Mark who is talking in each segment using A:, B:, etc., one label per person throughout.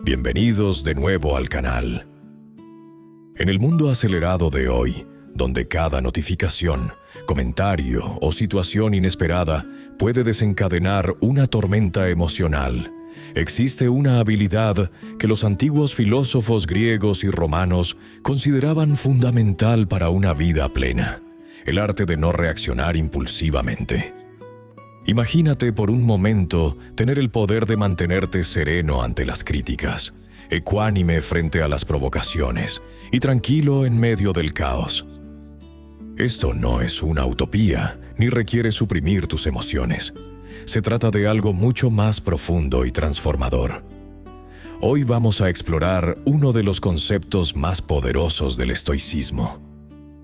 A: Bienvenidos de nuevo al canal. En el mundo acelerado de hoy, donde cada notificación, comentario o situación inesperada puede desencadenar una tormenta emocional, existe una habilidad que los antiguos filósofos griegos y romanos consideraban fundamental para una vida plena: el arte de no reaccionar impulsivamente. Imagínate por un momento tener el poder de mantenerte sereno ante las críticas, ecuánime frente a las provocaciones y tranquilo en medio del caos. Esto no es una utopía, ni requiere suprimir tus emociones. Se trata de algo mucho más profundo y transformador. Hoy vamos a explorar uno de los conceptos más poderosos del estoicismo: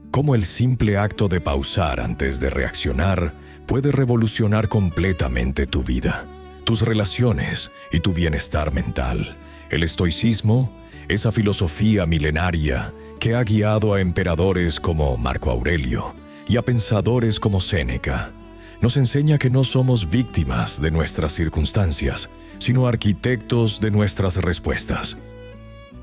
A: cómo el simple acto de pausar antes de reaccionar puede revolucionar completamente tu vida, tus relaciones y tu bienestar mental. El estoicismo, esa filosofía milenaria que ha guiado a emperadores como Marco Aurelio y a pensadores como Séneca, nos enseña que no somos víctimas de nuestras circunstancias, sino arquitectos de nuestras respuestas.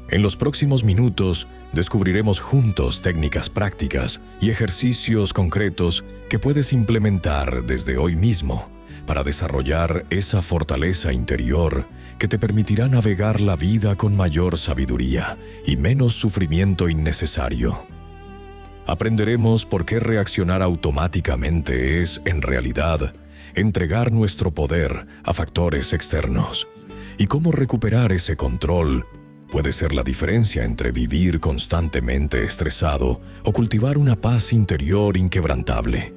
A: En los próximos minutos descubriremos juntos técnicas prácticas y ejercicios concretos que puedes implementar desde hoy mismo para desarrollar esa fortaleza interior que te permitirá navegar la vida con mayor sabiduría y menos sufrimiento innecesario. Aprenderemos por qué reaccionar automáticamente es, en realidad, entregar nuestro poder a factores externos, y cómo recuperar ese control puede ser la diferencia entre vivir constantemente estresado o cultivar una paz interior inquebrantable.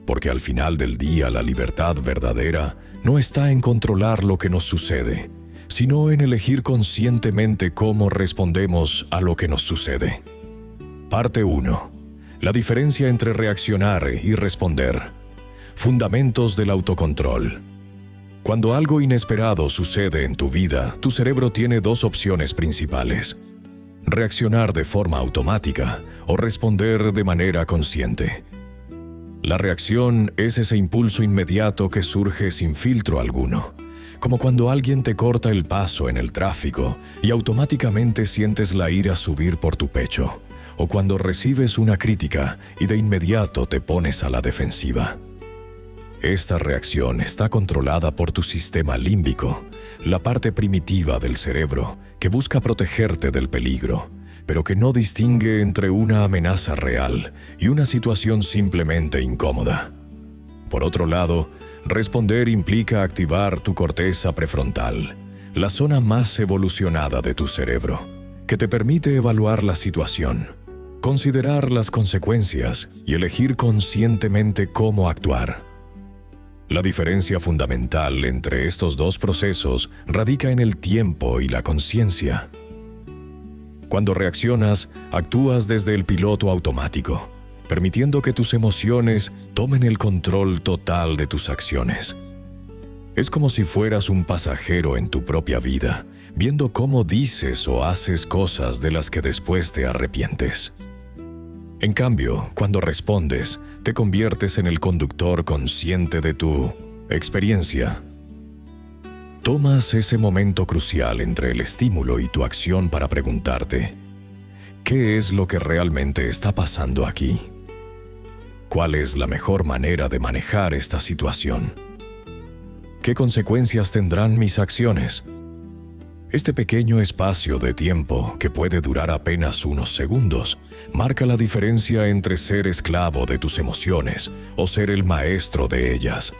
A: Porque al final del día la libertad verdadera no está en controlar lo que nos sucede, sino en elegir conscientemente cómo respondemos a lo que nos sucede. Parte 1. La diferencia entre reaccionar y responder. Fundamentos del autocontrol. Cuando algo inesperado sucede en tu vida, tu cerebro tiene dos opciones principales: reaccionar de forma automática o responder de manera consciente. La reacción es ese impulso inmediato que surge sin filtro alguno, como cuando alguien te corta el paso en el tráfico y automáticamente sientes la ira subir por tu pecho, o cuando recibes una crítica y de inmediato te pones a la defensiva. Esta reacción está controlada por tu sistema límbico, la parte primitiva del cerebro que busca protegerte del peligro, pero que no distingue entre una amenaza real y una situación simplemente incómoda. Por otro lado, responder implica activar tu corteza prefrontal, la zona más evolucionada de tu cerebro, que te permite evaluar la situación, considerar las consecuencias y elegir conscientemente cómo actuar. La diferencia fundamental entre estos dos procesos radica en el tiempo y la conciencia. Cuando reaccionas, actúas desde el piloto automático, permitiendo que tus emociones tomen el control total de tus acciones. Es como si fueras un pasajero en tu propia vida, viendo cómo dices o haces cosas de las que después te arrepientes. En cambio, cuando respondes, te conviertes en el conductor consciente de tu experiencia. Tomas ese momento crucial entre el estímulo y tu acción para preguntarte: ¿qué es lo que realmente está pasando aquí? ¿Cuál es la mejor manera de manejar esta situación? ¿Qué consecuencias tendrán mis acciones? Este pequeño espacio de tiempo, que puede durar apenas unos segundos, marca la diferencia entre ser esclavo de tus emociones o ser el maestro de ellas.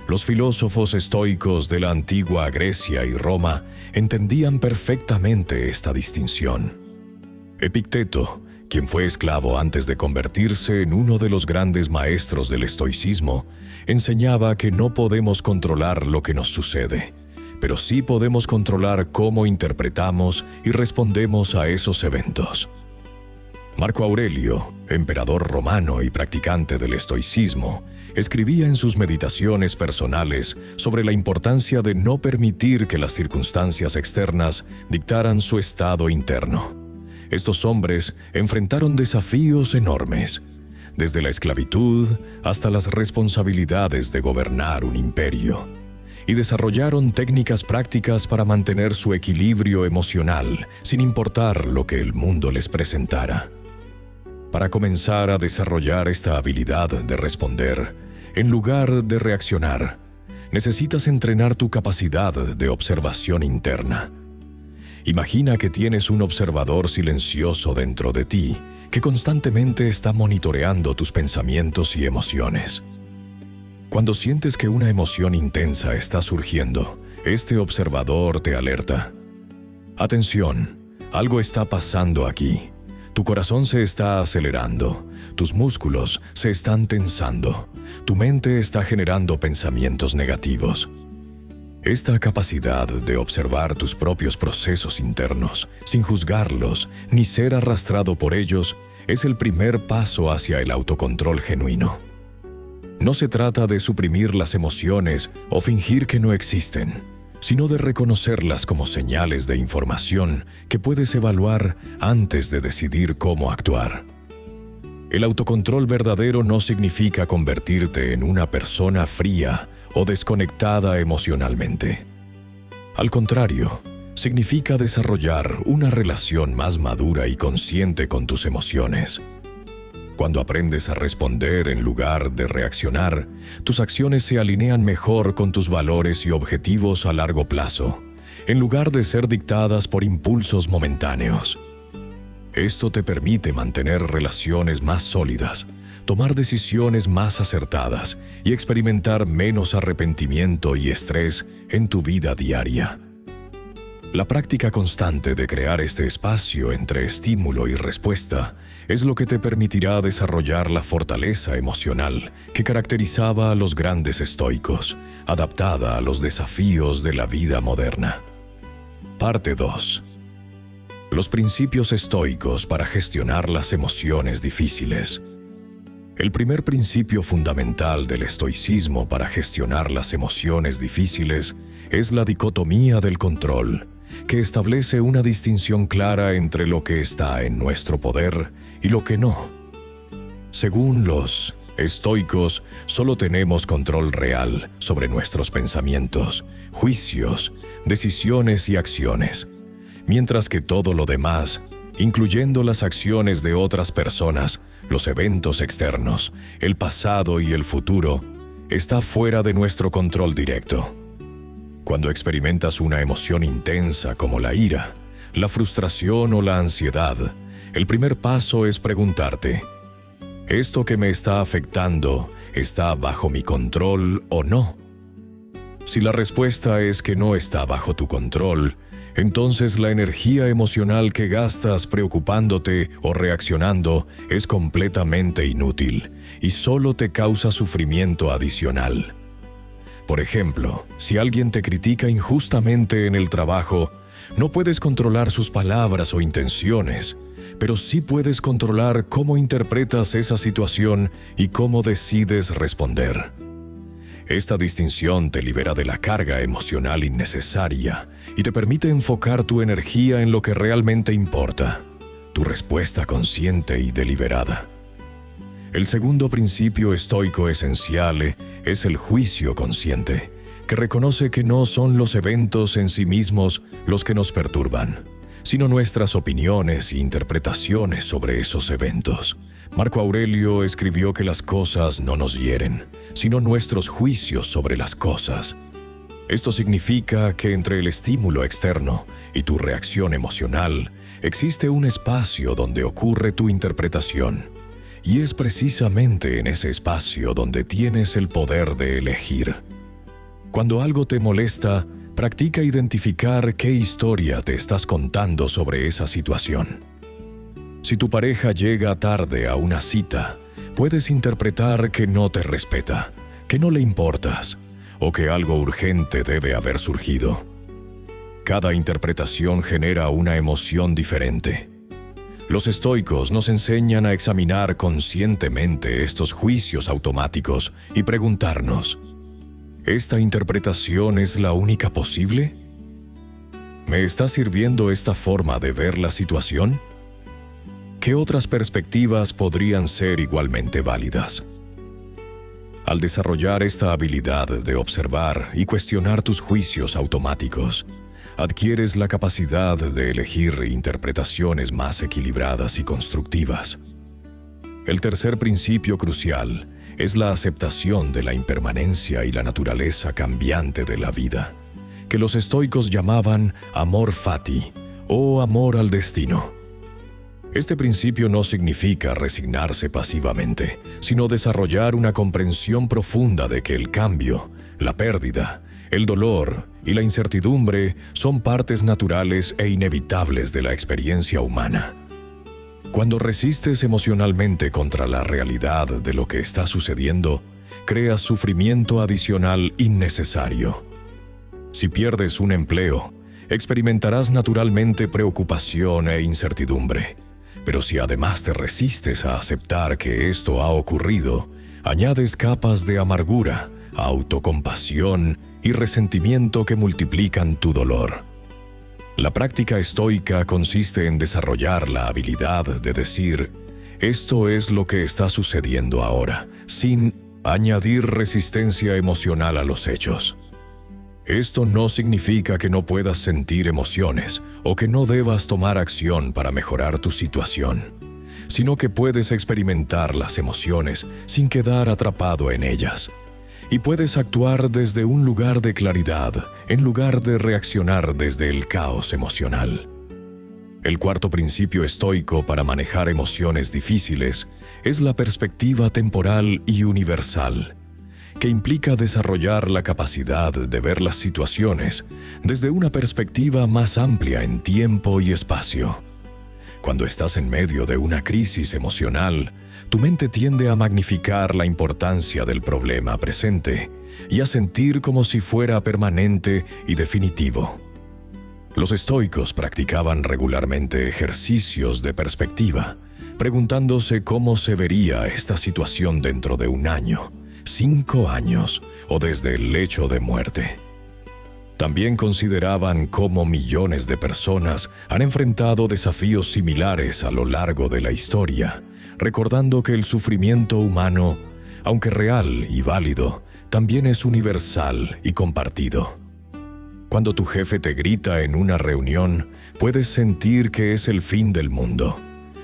A: Los filósofos estoicos de la antigua Grecia y Roma entendían perfectamente esta distinción. Epicteto, quien fue esclavo antes de convertirse en uno de los grandes maestros del estoicismo, enseñaba que no podemos controlar lo que nos sucede, pero sí podemos controlar cómo interpretamos y respondemos a esos eventos. Marco Aurelio, emperador romano y practicante del estoicismo, escribía en sus meditaciones personales sobre la importancia de no permitir que las circunstancias externas dictaran su estado interno. Estos hombres enfrentaron desafíos enormes, desde la esclavitud hasta las responsabilidades de gobernar un imperio. y desarrollaron técnicas prácticas para mantener su equilibrio emocional sin importar lo que el mundo les presentara. Para comenzar a desarrollar esta habilidad de responder, en lugar de reaccionar, necesitas entrenar tu capacidad de observación interna. Imagina que tienes un observador silencioso dentro de ti que constantemente está monitoreando tus pensamientos y emociones. Cuando sientes que una emoción intensa está surgiendo, este observador te alerta. Atención, algo está pasando aquí. Tu corazón se está acelerando, tus músculos se están tensando, tu mente está generando pensamientos negativos. Esta capacidad de observar tus propios procesos internos, sin juzgarlos ni ser arrastrado por ellos, es el primer paso hacia el autocontrol genuino. No se trata de suprimir las emociones o fingir que no existen, sino de reconocerlas como señales de información que puedes evaluar antes de decidir cómo actuar. El autocontrol verdadero no significa convertirte en una persona fría o desconectada emocionalmente. Al contrario, significa desarrollar una relación más madura y consciente con tus emociones. Cuando aprendes a responder en lugar de reaccionar, tus acciones se alinean mejor con tus valores y objetivos a largo plazo, en lugar de ser dictadas por impulsos momentáneos. Esto te permite mantener relaciones más sólidas, tomar decisiones más acertadas y experimentar menos arrepentimiento y estrés en tu vida diaria. La práctica constante de crear este espacio entre estímulo y respuesta es lo que te permitirá desarrollar la fortaleza emocional que caracterizaba a los grandes estoicos, adaptada a los desafíos de la vida moderna. Parte 2. Los principios estoicos para gestionar las emociones difíciles. El primer principio fundamental del estoicismo para gestionar las emociones difíciles es la dicotomía del control, que establece una distinción clara entre lo que está en nuestro poder y lo que no. Según los estoicos, solo tenemos control real sobre nuestros pensamientos, juicios, decisiones y acciones, mientras que todo lo demás, incluyendo las acciones de otras personas, los eventos externos, el pasado y el futuro, está fuera de nuestro control directo. Cuando experimentas una emoción intensa como la ira, la frustración o la ansiedad, el primer paso es preguntarte, ¿esto que me está afectando está bajo mi control o no? Si la respuesta es que no está bajo tu control, entonces la energía emocional que gastas preocupándote o reaccionando es completamente inútil y solo te causa sufrimiento adicional. Por ejemplo, si alguien te critica injustamente en el trabajo, no puedes controlar sus palabras o intenciones, pero sí puedes controlar cómo interpretas esa situación y cómo decides responder. Esta distinción te libera de la carga emocional innecesaria y te permite enfocar tu energía en lo que realmente importa, tu respuesta consciente y deliberada. El segundo principio estoico esencial es el juicio consciente, que reconoce que no son los eventos en sí mismos los que nos perturban, sino nuestras opiniones e interpretaciones sobre esos eventos. Marco Aurelio escribió que las cosas no nos hieren, sino nuestros juicios sobre las cosas. Esto significa que entre el estímulo externo y tu reacción emocional existe un espacio donde ocurre tu interpretación. Y es precisamente en ese espacio donde tienes el poder de elegir. Cuando algo te molesta, practica identificar qué historia te estás contando sobre esa situación. Si tu pareja llega tarde a una cita, puedes interpretar que no te respeta, que no le importas, o que algo urgente debe haber surgido. Cada interpretación genera una emoción diferente. Los estoicos nos enseñan a examinar conscientemente estos juicios automáticos y preguntarnos, ¿esta interpretación es la única posible? ¿Me está sirviendo esta forma de ver la situación? ¿Qué otras perspectivas podrían ser igualmente válidas? Al desarrollar esta habilidad de observar y cuestionar tus juicios automáticos, adquieres la capacidad de elegir interpretaciones más equilibradas y constructivas. El tercer principio crucial es la aceptación de la impermanencia y la naturaleza cambiante de la vida, que los estoicos llamaban amor fati o amor al destino. Este principio no significa resignarse pasivamente, sino desarrollar una comprensión profunda de que el cambio, la pérdida, el dolor y la incertidumbre son partes naturales e inevitables de la experiencia humana. Cuando resistes emocionalmente contra la realidad de lo que está sucediendo, creas sufrimiento adicional innecesario. Si pierdes un empleo, experimentarás naturalmente preocupación e incertidumbre. Pero si además te resistes a aceptar que esto ha ocurrido, añades capas de amargura, autocompasión y resentimiento que multiplican tu dolor. La práctica estoica consiste en desarrollar la habilidad de decir, esto es lo que está sucediendo ahora, sin añadir resistencia emocional a los hechos. Esto no significa que no puedas sentir emociones o que no debas tomar acción para mejorar tu situación, sino que puedes experimentar las emociones sin quedar atrapado en ellas. Y puedes actuar desde un lugar de claridad en lugar de reaccionar desde el caos emocional. El cuarto principio estoico para manejar emociones difíciles es la perspectiva temporal y universal, que implica desarrollar la capacidad de ver las situaciones desde una perspectiva más amplia en tiempo y espacio. Cuando estás en medio de una crisis emocional, tu mente tiende a magnificar la importancia del problema presente y a sentir como si fuera permanente y definitivo. Los estoicos practicaban regularmente ejercicios de perspectiva, preguntándose cómo se vería esta situación dentro de 1 año, 5 años o desde el lecho de muerte. También consideraban cómo millones de personas han enfrentado desafíos similares a lo largo de la historia, recordando que el sufrimiento humano, aunque real y válido, también es universal y compartido. Cuando tu jefe te grita en una reunión, puedes sentir que es el fin del mundo.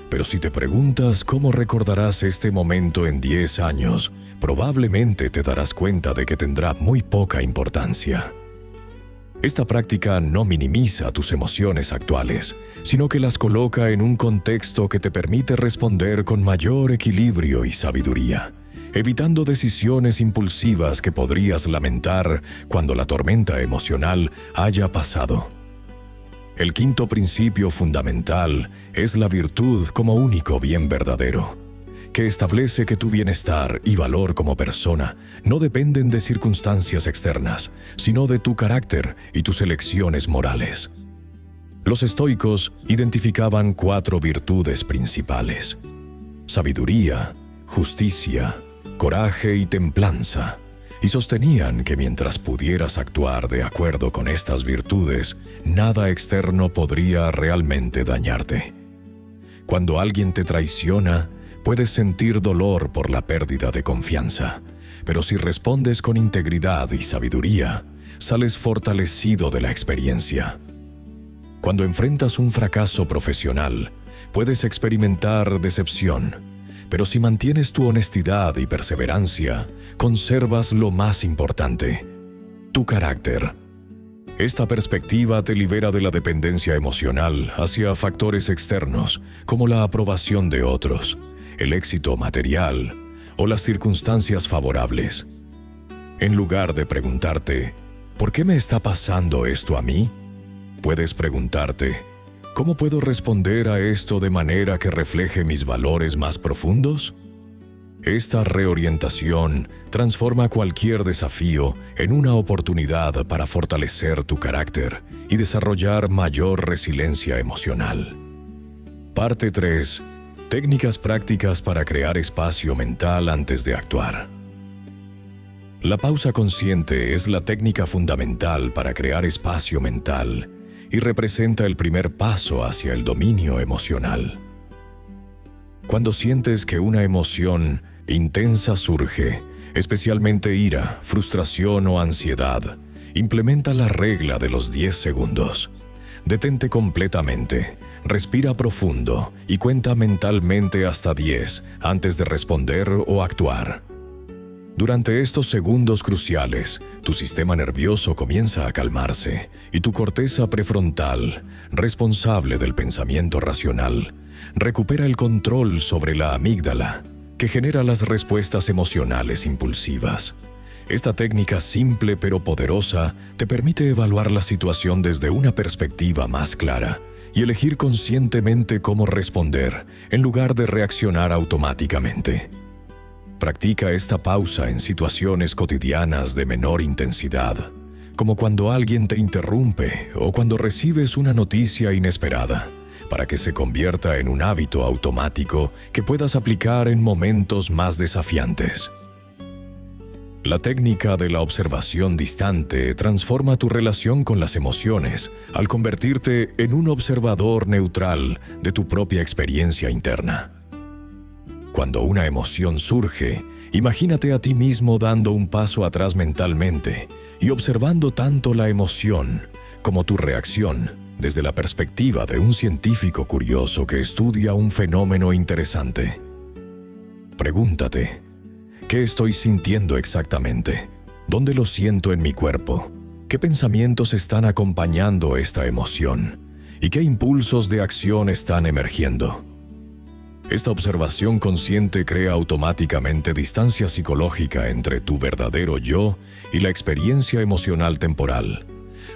A: Pero si te preguntas cómo recordarás este momento en 10 años, probablemente te darás cuenta de que tendrá muy poca importancia. Esta práctica no minimiza tus emociones actuales, sino que las coloca en un contexto que te permite responder con mayor equilibrio y sabiduría, evitando decisiones impulsivas que podrías lamentar cuando la tormenta emocional haya pasado. El quinto principio fundamental es la virtud como único bien verdadero, que establece que tu bienestar y valor como persona no dependen de circunstancias externas, sino de tu carácter y tus elecciones morales. Los estoicos identificaban 4 virtudes principales: sabiduría, justicia, coraje y templanza, y sostenían que mientras pudieras actuar de acuerdo con estas virtudes, nada externo podría realmente dañarte. Cuando alguien te traiciona, puedes sentir dolor por la pérdida de confianza, pero si respondes con integridad y sabiduría, sales fortalecido de la experiencia. Cuando enfrentas un fracaso profesional, puedes experimentar decepción, pero si mantienes tu honestidad y perseverancia, conservas lo más importante: tu carácter. Esta perspectiva te libera de la dependencia emocional hacia factores externos, como la aprobación de otros, el éxito material o las circunstancias favorables. En lugar de preguntarte, ¿por qué me está pasando esto a mí?, puedes preguntarte, ¿cómo puedo responder a esto de manera que refleje mis valores más profundos? Esta reorientación transforma cualquier desafío en una oportunidad para fortalecer tu carácter y desarrollar mayor resiliencia emocional. Parte 3. Técnicas prácticas para crear espacio mental antes de actuar. La pausa consciente es la técnica fundamental para crear espacio mental y representa el primer paso hacia el dominio emocional. Cuando sientes que una emoción intensa surge, especialmente ira, frustración o ansiedad, implementa la regla de los 10 segundos. Detente completamente, respira profundo y cuenta mentalmente hasta 10 antes de responder o actuar. Durante estos segundos cruciales, tu sistema nervioso comienza a calmarse y tu corteza prefrontal, responsable del pensamiento racional, recupera el control sobre la amígdala, que genera las respuestas emocionales impulsivas. Esta técnica simple pero poderosa te permite evaluar la situación desde una perspectiva más clara y elegir conscientemente cómo responder en lugar de reaccionar automáticamente. Practica esta pausa en situaciones cotidianas de menor intensidad, como cuando alguien te interrumpe o cuando recibes una noticia inesperada, para que se convierta en un hábito automático que puedas aplicar en momentos más desafiantes. La técnica de la observación distante transforma tu relación con las emociones al convertirte en un observador neutral de tu propia experiencia interna. Cuando una emoción surge, imagínate a ti mismo dando un paso atrás mentalmente y observando tanto la emoción como tu reacción desde la perspectiva de un científico curioso que estudia un fenómeno interesante. Pregúntate: ¿qué estoy sintiendo exactamente? ¿Dónde lo siento en mi cuerpo? ¿Qué pensamientos están acompañando esta emoción? ¿Y qué impulsos de acción están emergiendo? Esta observación consciente crea automáticamente distancia psicológica entre tu verdadero yo y la experiencia emocional temporal,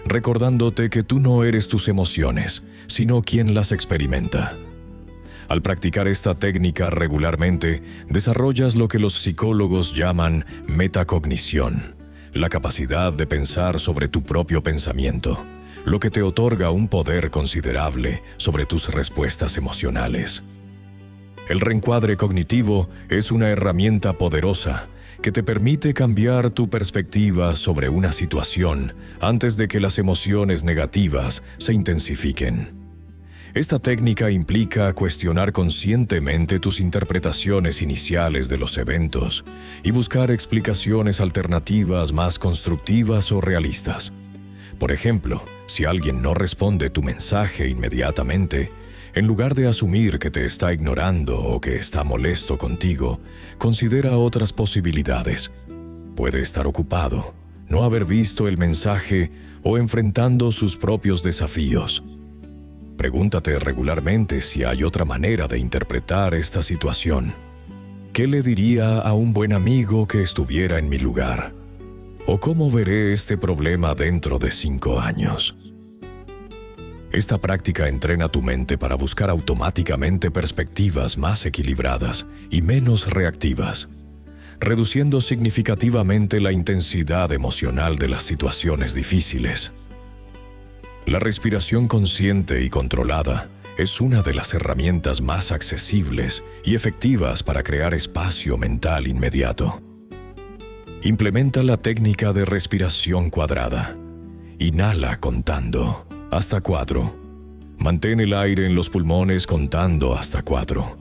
A: recordándote que tú no eres tus emociones, sino quien las experimenta. Al practicar esta técnica regularmente, desarrollas lo que los psicólogos llaman metacognición, la capacidad de pensar sobre tu propio pensamiento, lo que te otorga un poder considerable sobre tus respuestas emocionales. El reencuadre cognitivo es una herramienta poderosa que te permite cambiar tu perspectiva sobre una situación antes de que las emociones negativas se intensifiquen. Esta técnica implica cuestionar conscientemente tus interpretaciones iniciales de los eventos y buscar explicaciones alternativas más constructivas o realistas. Por ejemplo, si alguien no responde tu mensaje inmediatamente, en lugar de asumir que te está ignorando o que está molesto contigo, considera otras posibilidades. Puede estar ocupado, no haber visto el mensaje o enfrentando sus propios desafíos. Pregúntate regularmente si hay otra manera de interpretar esta situación. ¿Qué le diría a un buen amigo que estuviera en mi lugar? ¿O cómo veré este problema dentro de 5 años? Esta práctica entrena tu mente para buscar automáticamente perspectivas más equilibradas y menos reactivas, reduciendo significativamente la intensidad emocional de las situaciones difíciles. La respiración consciente y controlada es una de las herramientas más accesibles y efectivas para crear espacio mental inmediato. Implementa la técnica de respiración cuadrada. Inhala contando hasta 4. Mantén el aire en los pulmones contando hasta 4.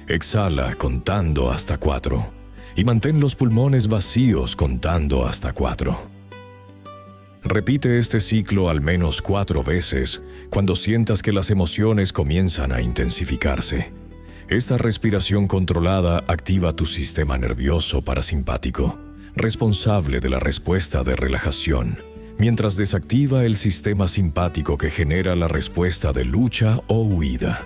A: Exhala contando hasta 4. Y mantén los pulmones vacíos contando hasta 4. Repite este ciclo al menos 4 veces cuando sientas que las emociones comienzan a intensificarse. Esta respiración controlada activa tu sistema nervioso parasimpático, responsable de la respuesta de relajación, mientras desactiva el sistema simpático que genera la respuesta de lucha o huida.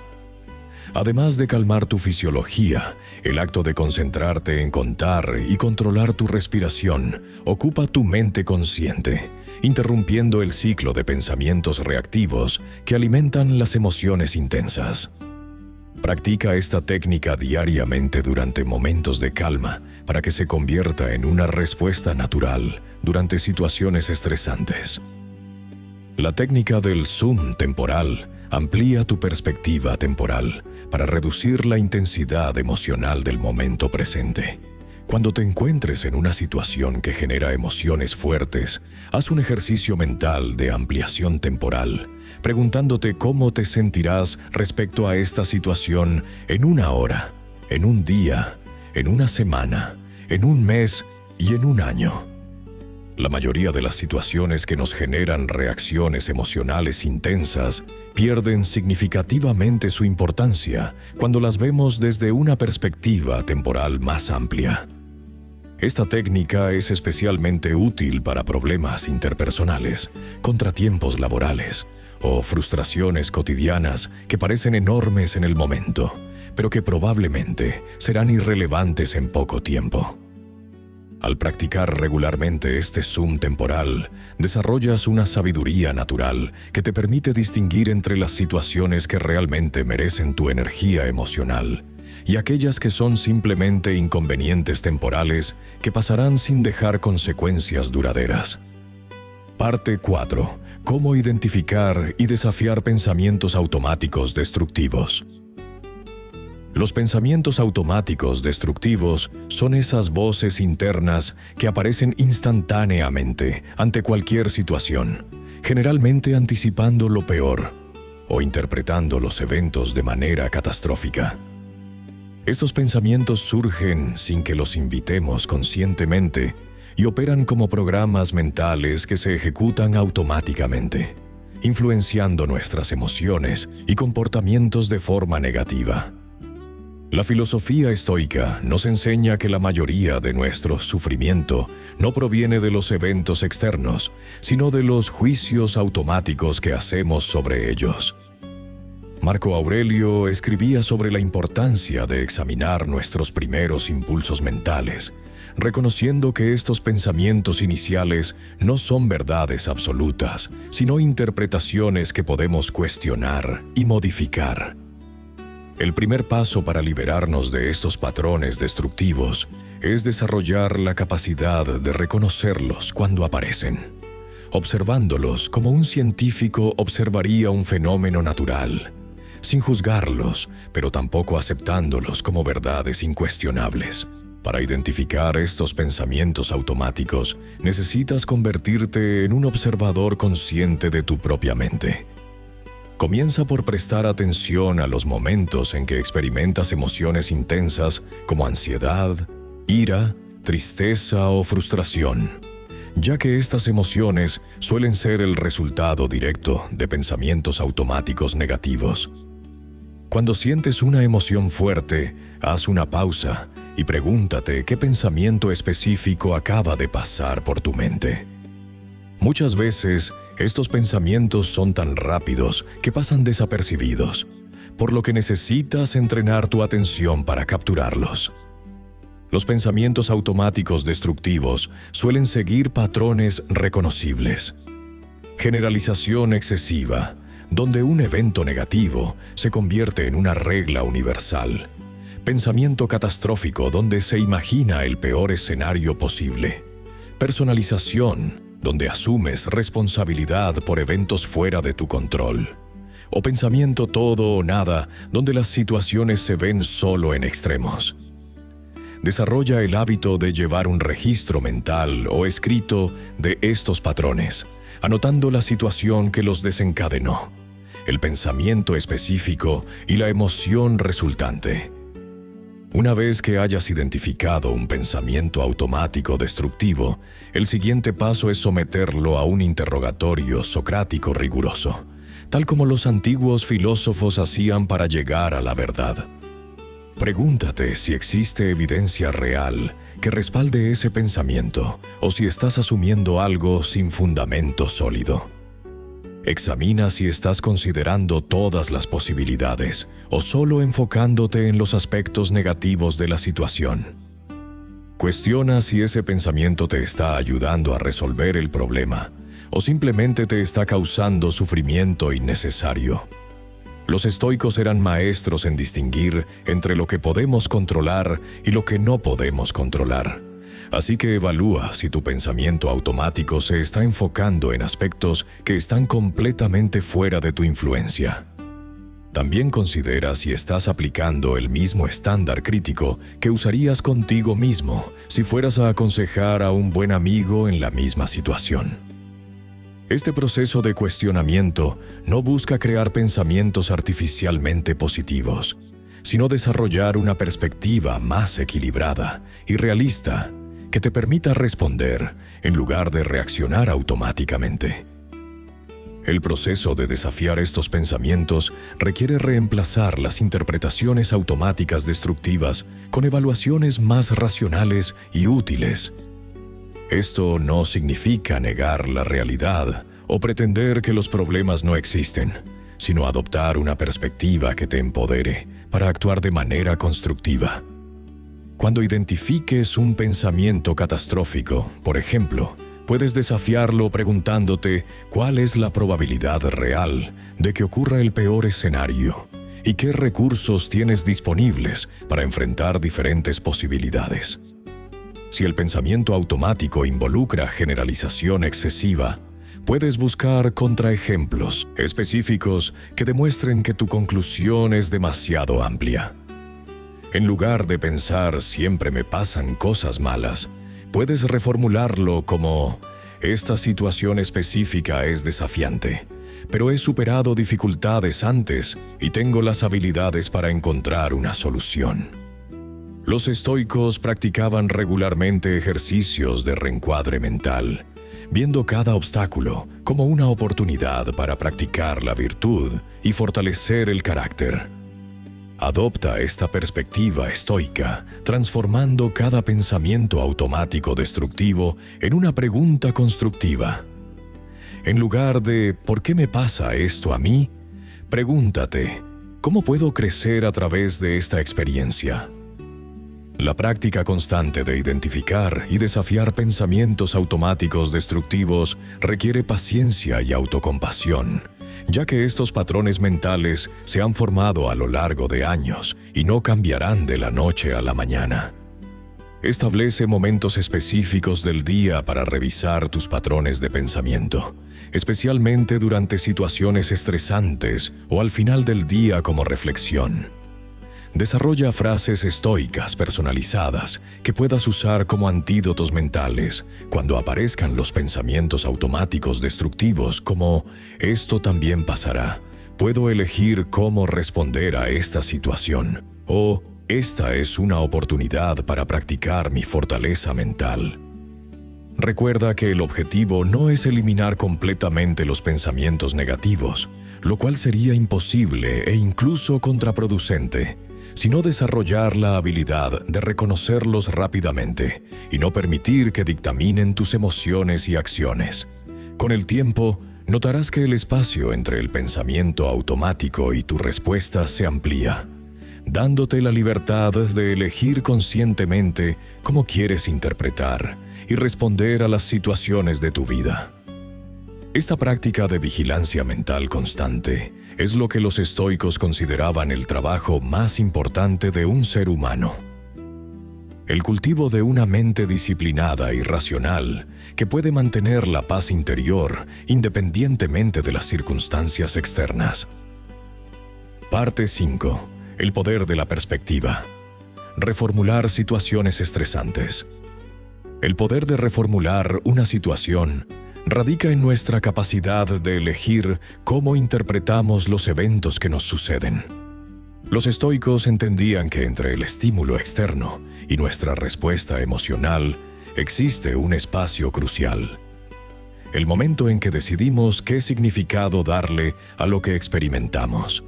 A: Además de calmar tu fisiología, el acto de concentrarte en contar y controlar tu respiración ocupa tu mente consciente, interrumpiendo el ciclo de pensamientos reactivos que alimentan las emociones intensas. Practica esta técnica diariamente durante momentos de calma para que se convierta en una respuesta natural durante situaciones estresantes. La técnica del zoom temporal amplía tu perspectiva temporal para reducir la intensidad emocional del momento presente. Cuando te encuentres en una situación que genera emociones fuertes, haz un ejercicio mental de ampliación temporal, preguntándote cómo te sentirás respecto a esta situación en 1 hora, en un día, en una semana, en un mes y en un año. La mayoría de las situaciones que nos generan reacciones emocionales intensas pierden significativamente su importancia cuando las vemos desde una perspectiva temporal más amplia. Esta técnica es especialmente útil para problemas interpersonales, contratiempos laborales o frustraciones cotidianas que parecen enormes en el momento, pero que probablemente serán irrelevantes en poco tiempo. Al practicar regularmente este zoom temporal, desarrollas una sabiduría natural que te permite distinguir entre las situaciones que realmente merecen tu energía emocional y aquellas que son simplemente inconvenientes temporales que pasarán sin dejar consecuencias duraderas. Parte 4. Cómo identificar y desafiar pensamientos automáticos destructivos. Los pensamientos automáticos destructivos son esas voces internas que aparecen instantáneamente ante cualquier situación, generalmente anticipando lo peor o interpretando los eventos de manera catastrófica. Estos pensamientos surgen sin que los invitemos conscientemente y operan como programas mentales que se ejecutan automáticamente, influenciando nuestras emociones y comportamientos de forma negativa. La filosofía estoica nos enseña que la mayoría de nuestro sufrimiento no proviene de los eventos externos, sino de los juicios automáticos que hacemos sobre ellos. Marco Aurelio escribía sobre la importancia de examinar nuestros primeros impulsos mentales, reconociendo que estos pensamientos iniciales no son verdades absolutas, sino interpretaciones que podemos cuestionar y modificar. El primer paso para liberarnos de estos patrones destructivos es desarrollar la capacidad de reconocerlos cuando aparecen, observándolos como un científico observaría un fenómeno natural, sin juzgarlos, pero tampoco aceptándolos como verdades incuestionables. Para identificar estos pensamientos automáticos, necesitas convertirte en un observador consciente de tu propia mente. Comienza por prestar atención a los momentos en que experimentas emociones intensas como ansiedad, ira, tristeza o frustración, ya que estas emociones suelen ser el resultado directo de pensamientos automáticos negativos. Cuando sientes una emoción fuerte, haz una pausa y pregúntate qué pensamiento específico acaba de pasar por tu mente. Muchas veces, estos pensamientos son tan rápidos que pasan desapercibidos, por lo que necesitas entrenar tu atención para capturarlos. Los pensamientos automáticos destructivos suelen seguir patrones reconocibles. Generalización excesiva, donde un evento negativo se convierte en una regla universal. Pensamiento catastrófico, donde se imagina el peor escenario posible. Personalización, donde asumes responsabilidad por eventos fuera de tu control. O pensamiento todo o nada, donde las situaciones se ven solo en extremos. Desarrolla el hábito de llevar un registro mental o escrito de estos patrones, anotando la situación que los desencadenó, el pensamiento específico y la emoción resultante. Una vez que hayas identificado un pensamiento automático destructivo, el siguiente paso es someterlo a un interrogatorio socrático riguroso, tal como los antiguos filósofos hacían para llegar a la verdad. Pregúntate si existe evidencia real que respalde ese pensamiento o si estás asumiendo algo sin fundamento sólido. Examina si estás considerando todas las posibilidades o solo enfocándote en los aspectos negativos de la situación. Cuestiona si ese pensamiento te está ayudando a resolver el problema o simplemente te está causando sufrimiento innecesario. Los estoicos eran maestros en distinguir entre lo que podemos controlar y lo que no podemos controlar. Así que evalúa si tu pensamiento automático se está enfocando en aspectos que están completamente fuera de tu influencia. También considera si estás aplicando el mismo estándar crítico que usarías contigo mismo si fueras a aconsejar a un buen amigo en la misma situación. Este proceso de cuestionamiento no busca crear pensamientos artificialmente positivos, sino desarrollar una perspectiva más equilibrada y realista que te permita responder en lugar de reaccionar automáticamente. El proceso de desafiar estos pensamientos requiere reemplazar las interpretaciones automáticas destructivas con evaluaciones más racionales y útiles. Esto no significa negar la realidad o pretender que los problemas no existen, sino adoptar una perspectiva que te empodere para actuar de manera constructiva. Cuando identifiques un pensamiento catastrófico, por ejemplo, puedes desafiarlo preguntándote cuál es la probabilidad real de que ocurra el peor escenario y qué recursos tienes disponibles para enfrentar diferentes posibilidades. Si el pensamiento automático involucra generalización excesiva, puedes buscar contraejemplos específicos que demuestren que tu conclusión es demasiado amplia. En lugar de pensar «siempre me pasan cosas malas», puedes reformularlo como «esta situación específica es desafiante, pero he superado dificultades antes y tengo las habilidades para encontrar una solución». Los estoicos practicaban regularmente ejercicios de reencuadre mental, viendo cada obstáculo como una oportunidad para practicar la virtud y fortalecer el carácter. Adopta esta perspectiva estoica, transformando cada pensamiento automático destructivo en una pregunta constructiva. En lugar de «¿por qué me pasa esto a mí?», pregúntate «¿cómo puedo crecer a través de esta experiencia?». La práctica constante de identificar y desafiar pensamientos automáticos destructivos requiere paciencia y autocompasión, ya que estos patrones mentales se han formado a lo largo de años y no cambiarán de la noche a la mañana. Establece momentos específicos del día para revisar tus patrones de pensamiento, especialmente durante situaciones estresantes o al final del día como reflexión. Desarrolla frases estoicas personalizadas que puedas usar como antídotos mentales cuando aparezcan los pensamientos automáticos destructivos como «esto también pasará, puedo elegir cómo responder a esta situación» o «esta es una oportunidad para practicar mi fortaleza mental». Recuerda que el objetivo no es eliminar completamente los pensamientos negativos, lo cual sería imposible e incluso contraproducente, sino desarrollar la habilidad de reconocerlos rápidamente y no permitir que dictaminen tus emociones y acciones. Con el tiempo, notarás que el espacio entre el pensamiento automático y tu respuesta se amplía, dándote la libertad de elegir conscientemente cómo quieres interpretar y responder a las situaciones de tu vida. Esta práctica de vigilancia mental constante es lo que los estoicos consideraban el trabajo más importante de un ser humano. El cultivo de una mente disciplinada y racional que puede mantener la paz interior independientemente de las circunstancias externas. Parte 5. El poder de la perspectiva. Reformular situaciones estresantes. El poder de reformular una situación radica en nuestra capacidad de elegir cómo interpretamos los eventos que nos suceden. Los estoicos entendían que entre el estímulo externo y nuestra respuesta emocional existe un espacio crucial. El momento en que decidimos qué significado darle a lo que experimentamos.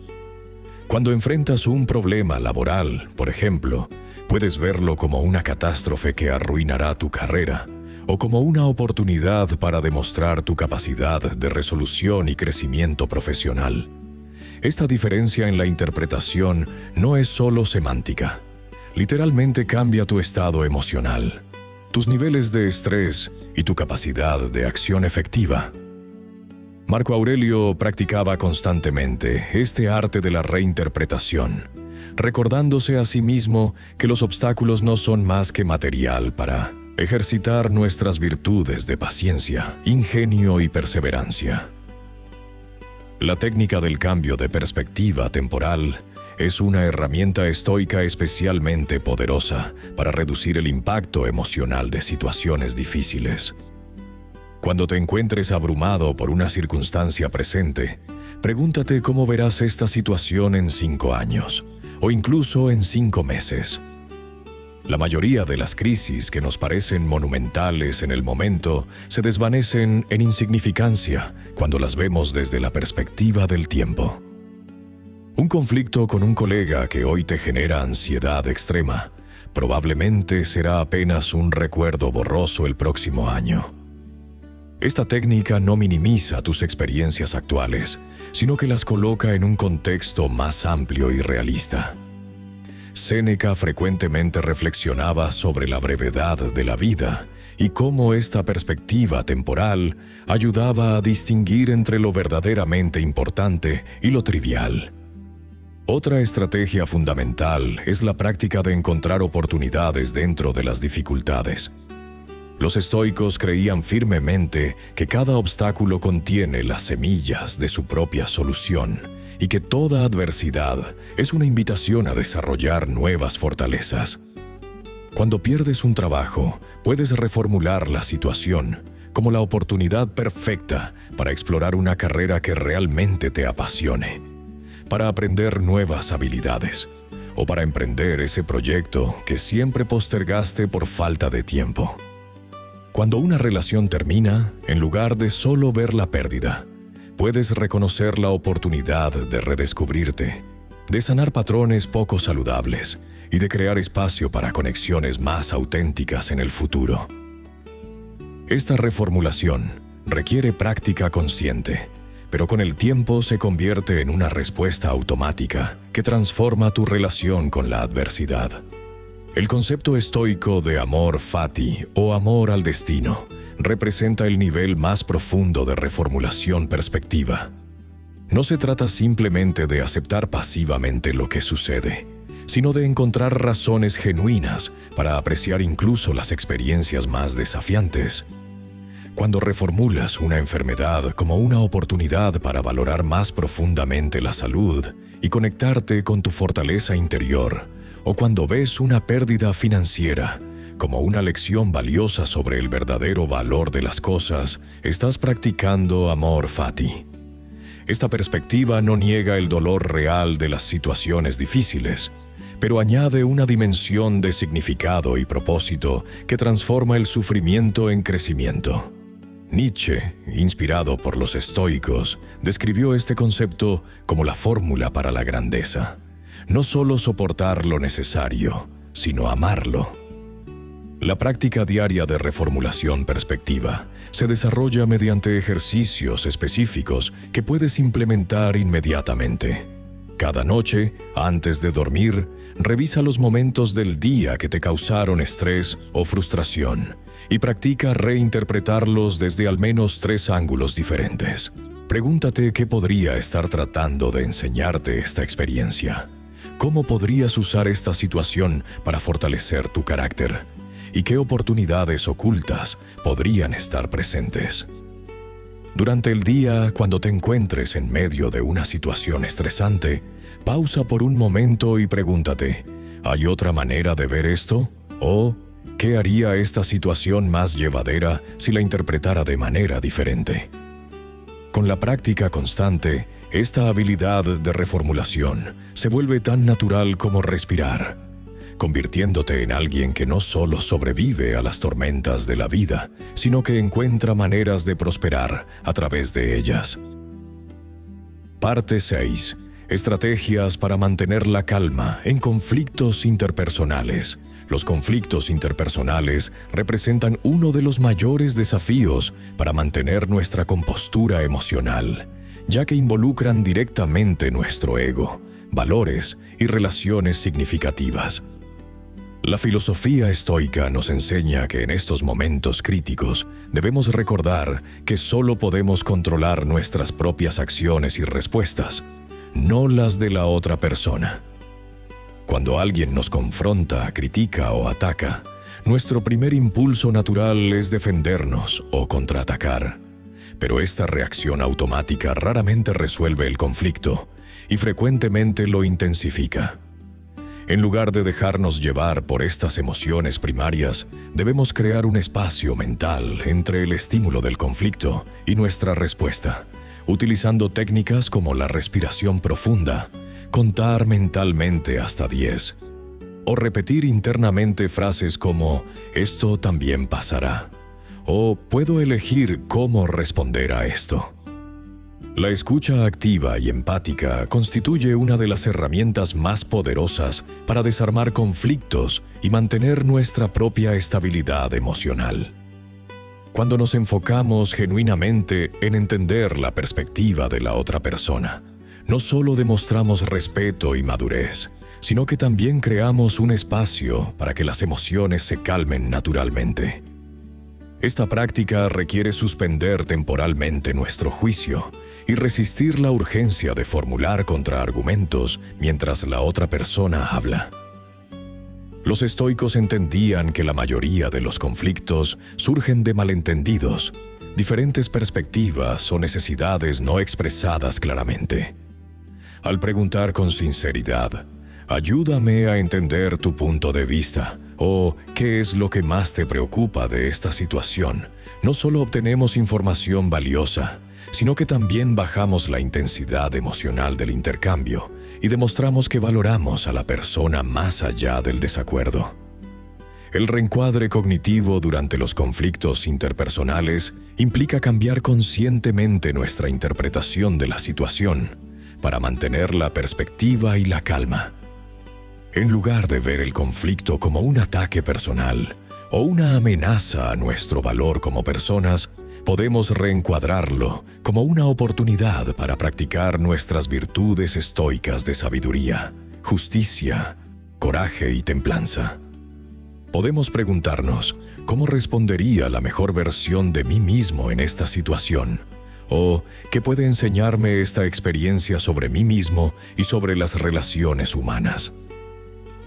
A: Cuando enfrentas un problema laboral, por ejemplo, puedes verlo como una catástrofe que arruinará tu carrera, o como una oportunidad para demostrar tu capacidad de resolución y crecimiento profesional. Esta diferencia en la interpretación no es solo semántica. Literalmente cambia tu estado emocional, tus niveles de estrés y tu capacidad de acción efectiva. Marco Aurelio practicaba constantemente este arte de la reinterpretación, recordándose a sí mismo que los obstáculos no son más que material para ejercitar nuestras virtudes de paciencia, ingenio y perseverancia. La técnica del cambio de perspectiva temporal es una herramienta estoica especialmente poderosa para reducir el impacto emocional de situaciones difíciles. Cuando te encuentres abrumado por una circunstancia presente, pregúntate cómo verás esta situación en 5 años, o incluso en 5 meses. La mayoría de las crisis que nos parecen monumentales en el momento se desvanecen en insignificancia cuando las vemos desde la perspectiva del tiempo. Un conflicto con un colega que hoy te genera ansiedad extrema probablemente será apenas un recuerdo borroso el próximo año. Esta técnica no minimiza tus experiencias actuales, sino que las coloca en un contexto más amplio y realista. Séneca frecuentemente reflexionaba sobre la brevedad de la vida y cómo esta perspectiva temporal ayudaba a distinguir entre lo verdaderamente importante y lo trivial. Otra estrategia fundamental es la práctica de encontrar oportunidades dentro de las dificultades. Los estoicos creían firmemente que cada obstáculo contiene las semillas de su propia solución y que toda adversidad es una invitación a desarrollar nuevas fortalezas. Cuando pierdes un trabajo, puedes reformular la situación como la oportunidad perfecta para explorar una carrera que realmente te apasione, para aprender nuevas habilidades o para emprender ese proyecto que siempre postergaste por falta de tiempo. Cuando una relación termina, en lugar de solo ver la pérdida, puedes reconocer la oportunidad de redescubrirte, de sanar patrones poco saludables y de crear espacio para conexiones más auténticas en el futuro. Esta reformulación requiere práctica consciente, pero con el tiempo se convierte en una respuesta automática que transforma tu relación con la adversidad. El concepto estoico de amor fati o amor al destino representa el nivel más profundo de reformulación perspectiva. No se trata simplemente de aceptar pasivamente lo que sucede, sino de encontrar razones genuinas para apreciar incluso las experiencias más desafiantes. Cuando reformulas una enfermedad como una oportunidad para valorar más profundamente la salud y conectarte con tu fortaleza interior, o cuando ves una pérdida financiera como una lección valiosa sobre el verdadero valor de las cosas, estás practicando amor fati. Esta perspectiva no niega el dolor real de las situaciones difíciles, pero añade una dimensión de significado y propósito que transforma el sufrimiento en crecimiento. Nietzsche, inspirado por los estoicos, describió este concepto como la fórmula para la grandeza. No solo soportar lo necesario, sino amarlo. La práctica diaria de reformulación perspectiva se desarrolla mediante ejercicios específicos que puedes implementar inmediatamente. Cada noche, antes de dormir, revisa los momentos del día que te causaron estrés o frustración y practica reinterpretarlos desde al menos 3 ángulos diferentes. Pregúntate qué podría estar tratando de enseñarte esta experiencia. ¿Cómo podrías usar esta situación para fortalecer tu carácter? ¿Y qué oportunidades ocultas podrían estar presentes? Durante el día, cuando te encuentres en medio de una situación estresante, pausa por un momento y pregúntate, ¿hay otra manera de ver esto? ¿O qué haría esta situación más llevadera si la interpretara de manera diferente? Con la práctica constante, esta habilidad de reformulación se vuelve tan natural como respirar, convirtiéndote en alguien que no solo sobrevive a las tormentas de la vida, sino que encuentra maneras de prosperar a través de ellas. Parte 6. Estrategias para mantener la calma en conflictos interpersonales. Los conflictos interpersonales representan uno de los mayores desafíos para mantener nuestra compostura emocional, ya que involucran directamente nuestro ego, valores y relaciones significativas. La filosofía estoica nos enseña que en estos momentos críticos debemos recordar que solo podemos controlar nuestras propias acciones y respuestas, no las de la otra persona. Cuando alguien nos confronta, critica o ataca, nuestro primer impulso natural es defendernos o contraatacar. Pero esta reacción automática raramente resuelve el conflicto y frecuentemente lo intensifica. En lugar de dejarnos llevar por estas emociones primarias, debemos crear un espacio mental entre el estímulo del conflicto y nuestra respuesta, utilizando técnicas como la respiración profunda, contar mentalmente hasta 10, o repetir internamente frases como «esto también pasará» o «puedo elegir cómo responder a esto». La escucha activa y empática constituye una de las herramientas más poderosas para desarmar conflictos y mantener nuestra propia estabilidad emocional. Cuando nos enfocamos genuinamente en entender la perspectiva de la otra persona, no solo demostramos respeto y madurez, sino que también creamos un espacio para que las emociones se calmen naturalmente. Esta práctica requiere suspender temporalmente nuestro juicio y resistir la urgencia de formular contraargumentos mientras la otra persona habla. Los estoicos entendían que la mayoría de los conflictos surgen de malentendidos, diferentes perspectivas o necesidades no expresadas claramente. Al preguntar con sinceridad, «Ayúdame a entender tu punto de vista» o «¿Qué es lo que más te preocupa de esta situación?», no solo obtenemos información valiosa, sino que también bajamos la intensidad emocional del intercambio y demostramos que valoramos a la persona más allá del desacuerdo. El reencuadre cognitivo durante los conflictos interpersonales implica cambiar conscientemente nuestra interpretación de la situación para mantener la perspectiva y la calma. En lugar de ver el conflicto como un ataque personal o una amenaza a nuestro valor como personas, podemos reencuadrarlo como una oportunidad para practicar nuestras virtudes estoicas de sabiduría, justicia, coraje y templanza. Podemos preguntarnos, ¿cómo respondería la mejor versión de mí mismo en esta situación? ¿O qué puede enseñarme esta experiencia sobre mí mismo y sobre las relaciones humanas?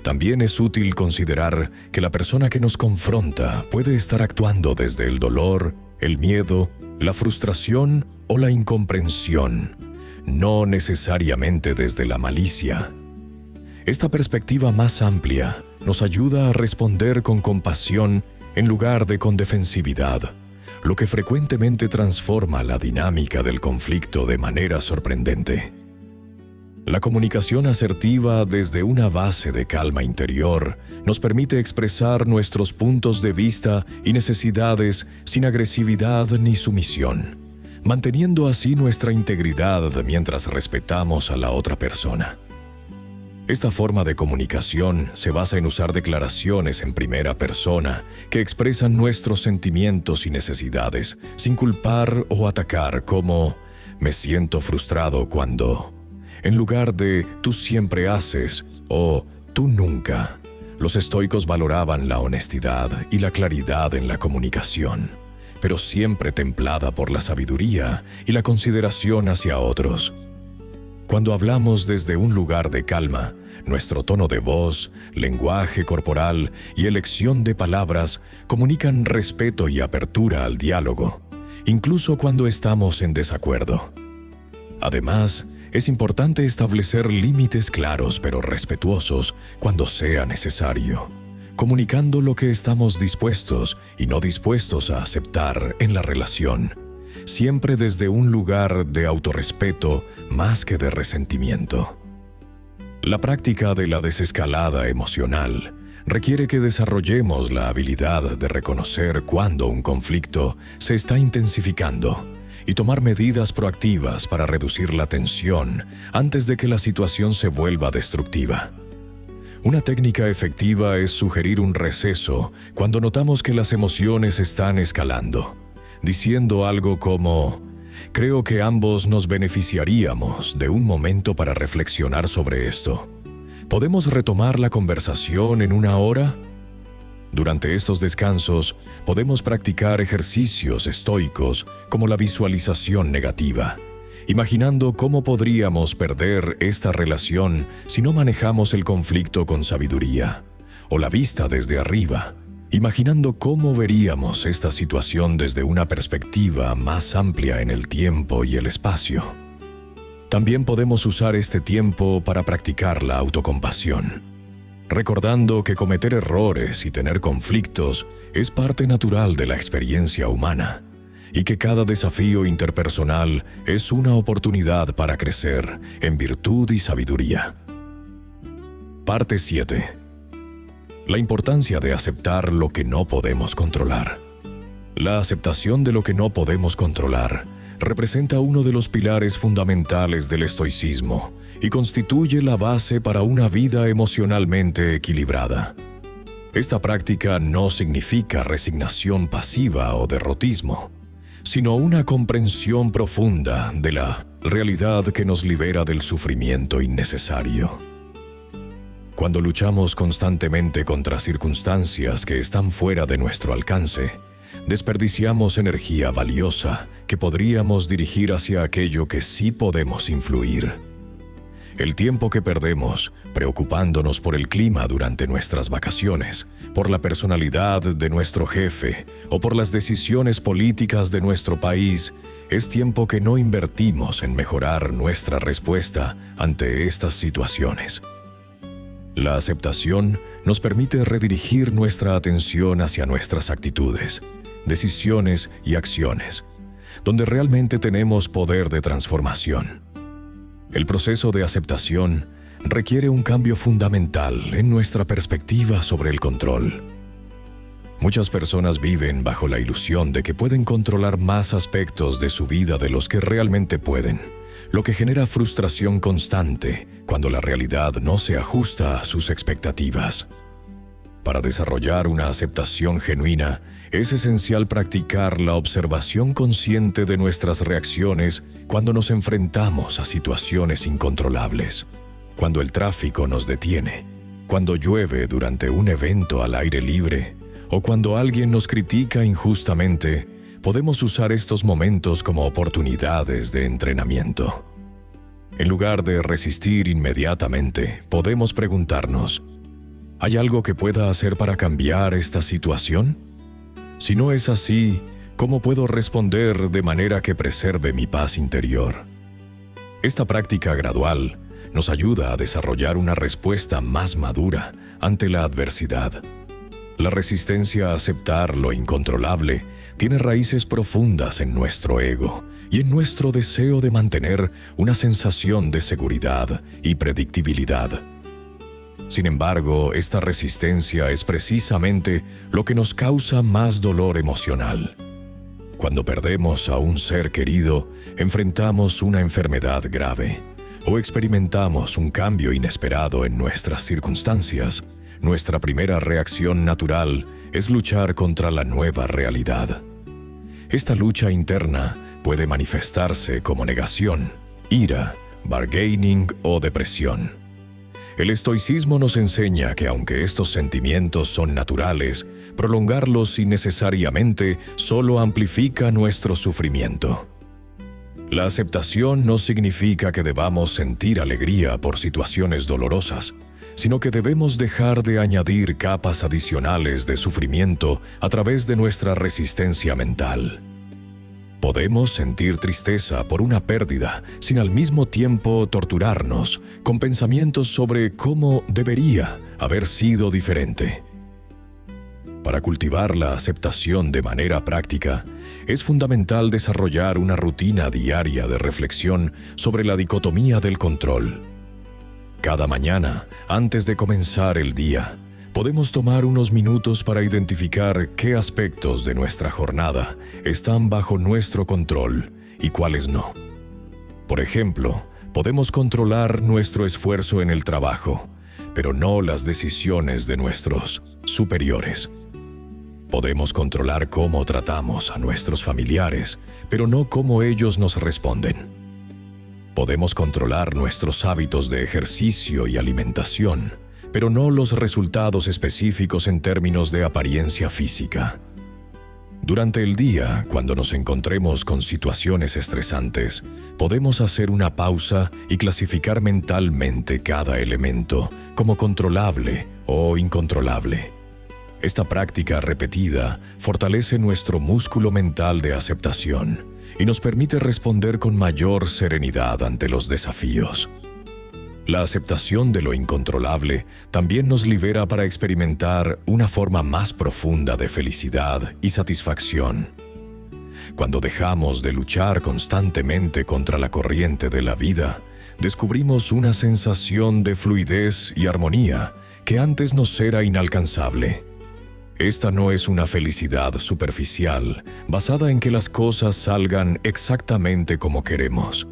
A: También es útil considerar que la persona que nos confronta puede estar actuando desde el dolor, el miedo, la frustración o la incomprensión, no necesariamente desde la malicia. Esta perspectiva más amplia nos ayuda a responder con compasión en lugar de con defensividad, lo que frecuentemente transforma la dinámica del conflicto de manera sorprendente. La comunicación asertiva desde una base de calma interior nos permite expresar nuestros puntos de vista y necesidades sin agresividad ni sumisión, manteniendo así nuestra integridad mientras respetamos a la otra persona. Esta forma de comunicación se basa en usar declaraciones en primera persona que expresan nuestros sentimientos y necesidades sin culpar o atacar, como «me siento frustrado cuando», en lugar de «tú siempre haces» o «tú nunca». Los estoicos valoraban la honestidad y la claridad en la comunicación, pero siempre templada por la sabiduría y la consideración hacia otros. Cuando hablamos desde un lugar de calma, nuestro tono de voz, lenguaje corporal y elección de palabras comunican respeto y apertura al diálogo, incluso cuando estamos en desacuerdo. Además, es importante establecer límites claros pero respetuosos cuando sea necesario, comunicando lo que estamos dispuestos y no dispuestos a aceptar en la relación, siempre desde un lugar de autorrespeto más que de resentimiento. La práctica de la desescalada emocional requiere que desarrollemos la habilidad de reconocer cuando un conflicto se está intensificando y tomar medidas proactivas para reducir la tensión antes de que la situación se vuelva destructiva. Una técnica efectiva es sugerir un receso cuando notamos que las emociones están escalando, diciendo algo como «Creo que ambos nos beneficiaríamos de un momento para reflexionar sobre esto. ¿Podemos retomar la conversación en una hora?». Durante estos descansos, podemos practicar ejercicios estoicos como la visualización negativa, imaginando cómo podríamos perder esta relación si no manejamos el conflicto con sabiduría, o la vista desde arriba, imaginando cómo veríamos esta situación desde una perspectiva más amplia en el tiempo y el espacio. También podemos usar este tiempo para practicar la autocompasión, recordando que cometer errores y tener conflictos es parte natural de la experiencia humana y que cada desafío interpersonal es una oportunidad para crecer en virtud y sabiduría. Parte 7. La importancia de aceptar lo que no podemos controlar. La aceptación de lo que no podemos controlar representa uno de los pilares fundamentales del estoicismo y constituye la base para una vida emocionalmente equilibrada. Esta práctica no significa resignación pasiva o derrotismo, sino una comprensión profunda de la realidad que nos libera del sufrimiento innecesario. Cuando luchamos constantemente contra circunstancias que están fuera de nuestro alcance, desperdiciamos energía valiosa que podríamos dirigir hacia aquello que sí podemos influir. El tiempo que perdemos preocupándonos por el clima durante nuestras vacaciones, por la personalidad de nuestro jefe o por las decisiones políticas de nuestro país, es tiempo que no invertimos en mejorar nuestra respuesta ante estas situaciones. La aceptación nos permite redirigir nuestra atención hacia nuestras actitudes, decisiones y acciones, donde realmente tenemos poder de transformación. El proceso de aceptación requiere un cambio fundamental en nuestra perspectiva sobre el control. Muchas personas viven bajo la ilusión de que pueden controlar más aspectos de su vida de los que realmente pueden, lo que genera frustración constante cuando la realidad no se ajusta a sus expectativas. Para desarrollar una aceptación genuina, es esencial practicar la observación consciente de nuestras reacciones cuando nos enfrentamos a situaciones incontrolables, cuando el tráfico nos detiene, cuando llueve durante un evento al aire libre o cuando alguien nos critica injustamente. Podemos usar estos momentos como oportunidades de entrenamiento. En lugar de resistir inmediatamente, podemos preguntarnos: ¿hay algo que pueda hacer para cambiar esta situación? Si no es así, ¿cómo puedo responder de manera que preserve mi paz interior? Esta práctica gradual nos ayuda a desarrollar una respuesta más madura ante la adversidad. La resistencia a aceptar lo incontrolable tiene raíces profundas en nuestro ego y en nuestro deseo de mantener una sensación de seguridad y predictibilidad. Sin embargo, esta resistencia es precisamente lo que nos causa más dolor emocional. Cuando perdemos a un ser querido, enfrentamos una enfermedad grave o experimentamos un cambio inesperado en nuestras circunstancias, nuestra primera reacción natural es luchar contra la nueva realidad. Esta lucha interna puede manifestarse como negación, ira, bargaining o depresión. El estoicismo nos enseña que aunque estos sentimientos son naturales, prolongarlos innecesariamente solo amplifica nuestro sufrimiento. La aceptación no significa que debamos sentir alegría por situaciones dolorosas, sino que debemos dejar de añadir capas adicionales de sufrimiento a través de nuestra resistencia mental. Podemos sentir tristeza por una pérdida sin al mismo tiempo torturarnos con pensamientos sobre cómo debería haber sido diferente. Para cultivar la aceptación de manera práctica, es fundamental desarrollar una rutina diaria de reflexión sobre la dicotomía del control. Cada mañana, antes de comenzar el día, podemos tomar unos minutos para identificar qué aspectos de nuestra jornada están bajo nuestro control y cuáles no. Por ejemplo, podemos controlar nuestro esfuerzo en el trabajo, pero no las decisiones de nuestros superiores. Podemos controlar cómo tratamos a nuestros familiares, pero no cómo ellos nos responden. Podemos controlar nuestros hábitos de ejercicio y alimentación, pero no los resultados específicos en términos de apariencia física. Durante el día, cuando nos encontremos con situaciones estresantes, podemos hacer una pausa y clasificar mentalmente cada elemento como controlable o incontrolable. Esta práctica repetida fortalece nuestro músculo mental de aceptación y nos permite responder con mayor serenidad ante los desafíos. La aceptación de lo incontrolable también nos libera para experimentar una forma más profunda de felicidad y satisfacción. Cuando dejamos de luchar constantemente contra la corriente de la vida, descubrimos una sensación de fluidez y armonía que antes nos era inalcanzable. Esta no es una felicidad superficial, basada en que las cosas salgan exactamente como queremos,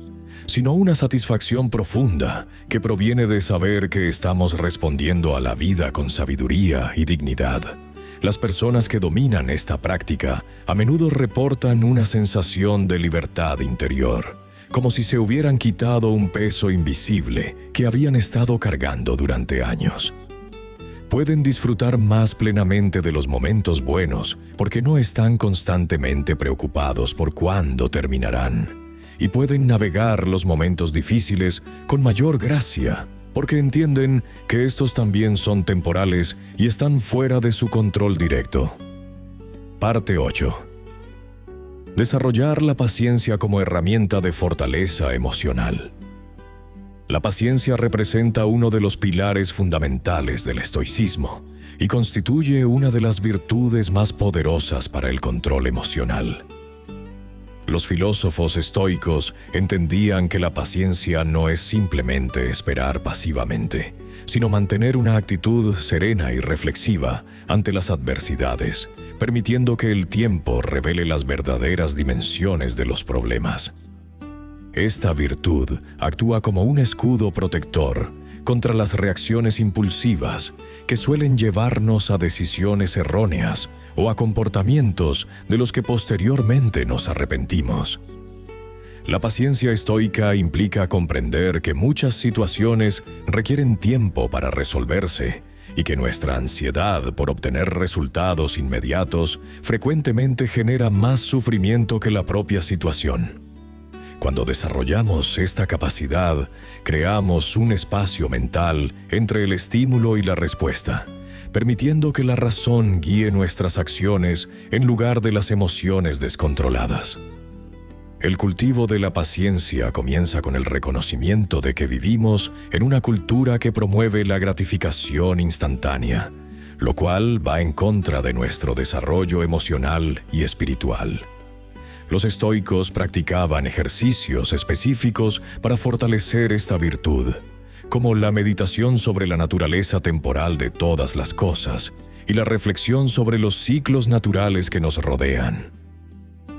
A: sino una satisfacción profunda que proviene de saber que estamos respondiendo a la vida con sabiduría y dignidad. Las personas que dominan esta práctica a menudo reportan una sensación de libertad interior, como si se hubieran quitado un peso invisible que habían estado cargando durante años. Pueden disfrutar más plenamente de los momentos buenos porque no están constantemente preocupados por cuándo terminarán, y pueden navegar los momentos difíciles con mayor gracia porque entienden que estos también son temporales y están fuera de su control directo. Parte 8. Desarrollar la paciencia como herramienta de fortaleza emocional. La paciencia representa uno de los pilares fundamentales del estoicismo y constituye una de las virtudes más poderosas para el control emocional. Los filósofos estoicos entendían que la paciencia no es simplemente esperar pasivamente, sino mantener una actitud serena y reflexiva ante las adversidades, permitiendo que el tiempo revele las verdaderas dimensiones de los problemas. Esta virtud actúa como un escudo protector contra las reacciones impulsivas que suelen llevarnos a decisiones erróneas o a comportamientos de los que posteriormente nos arrepentimos. La paciencia estoica implica comprender que muchas situaciones requieren tiempo para resolverse y que nuestra ansiedad por obtener resultados inmediatos frecuentemente genera más sufrimiento que la propia situación. Cuando desarrollamos esta capacidad, creamos un espacio mental entre el estímulo y la respuesta, permitiendo que la razón guíe nuestras acciones en lugar de las emociones descontroladas. El cultivo de la paciencia comienza con el reconocimiento de que vivimos en una cultura que promueve la gratificación instantánea, lo cual va en contra de nuestro desarrollo emocional y espiritual. Los estoicos practicaban ejercicios específicos para fortalecer esta virtud, como la meditación sobre la naturaleza temporal de todas las cosas y la reflexión sobre los ciclos naturales que nos rodean.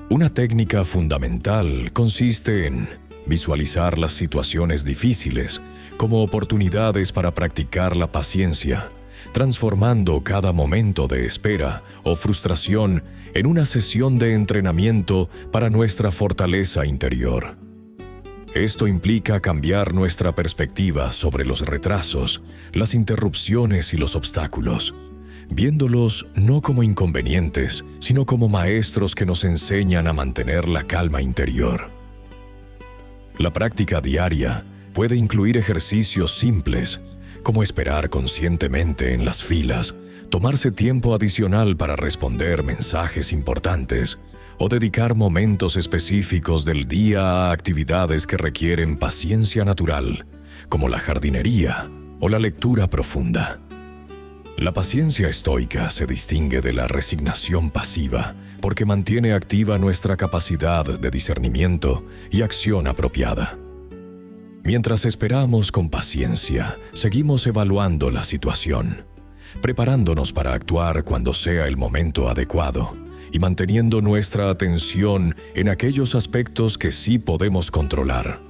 A: Una técnica fundamental consiste en visualizar las situaciones difíciles como oportunidades para practicar la paciencia, transformando cada momento de espera o frustración en una sesión de entrenamiento para nuestra fortaleza interior. Esto implica cambiar nuestra perspectiva sobre los retrasos, las interrupciones y los obstáculos, viéndolos no como inconvenientes, sino como maestros que nos enseñan a mantener la calma interior. La práctica diaria puede incluir ejercicios simples, como esperar conscientemente en las filas, tomarse tiempo adicional para responder mensajes importantes o dedicar momentos específicos del día a actividades que requieren paciencia natural, como la jardinería o la lectura profunda. La paciencia estoica se distingue de la resignación pasiva porque mantiene activa nuestra capacidad de discernimiento y acción apropiada. Mientras esperamos con paciencia, seguimos evaluando la situación, preparándonos para actuar cuando sea el momento adecuado y manteniendo nuestra atención en aquellos aspectos que sí podemos controlar.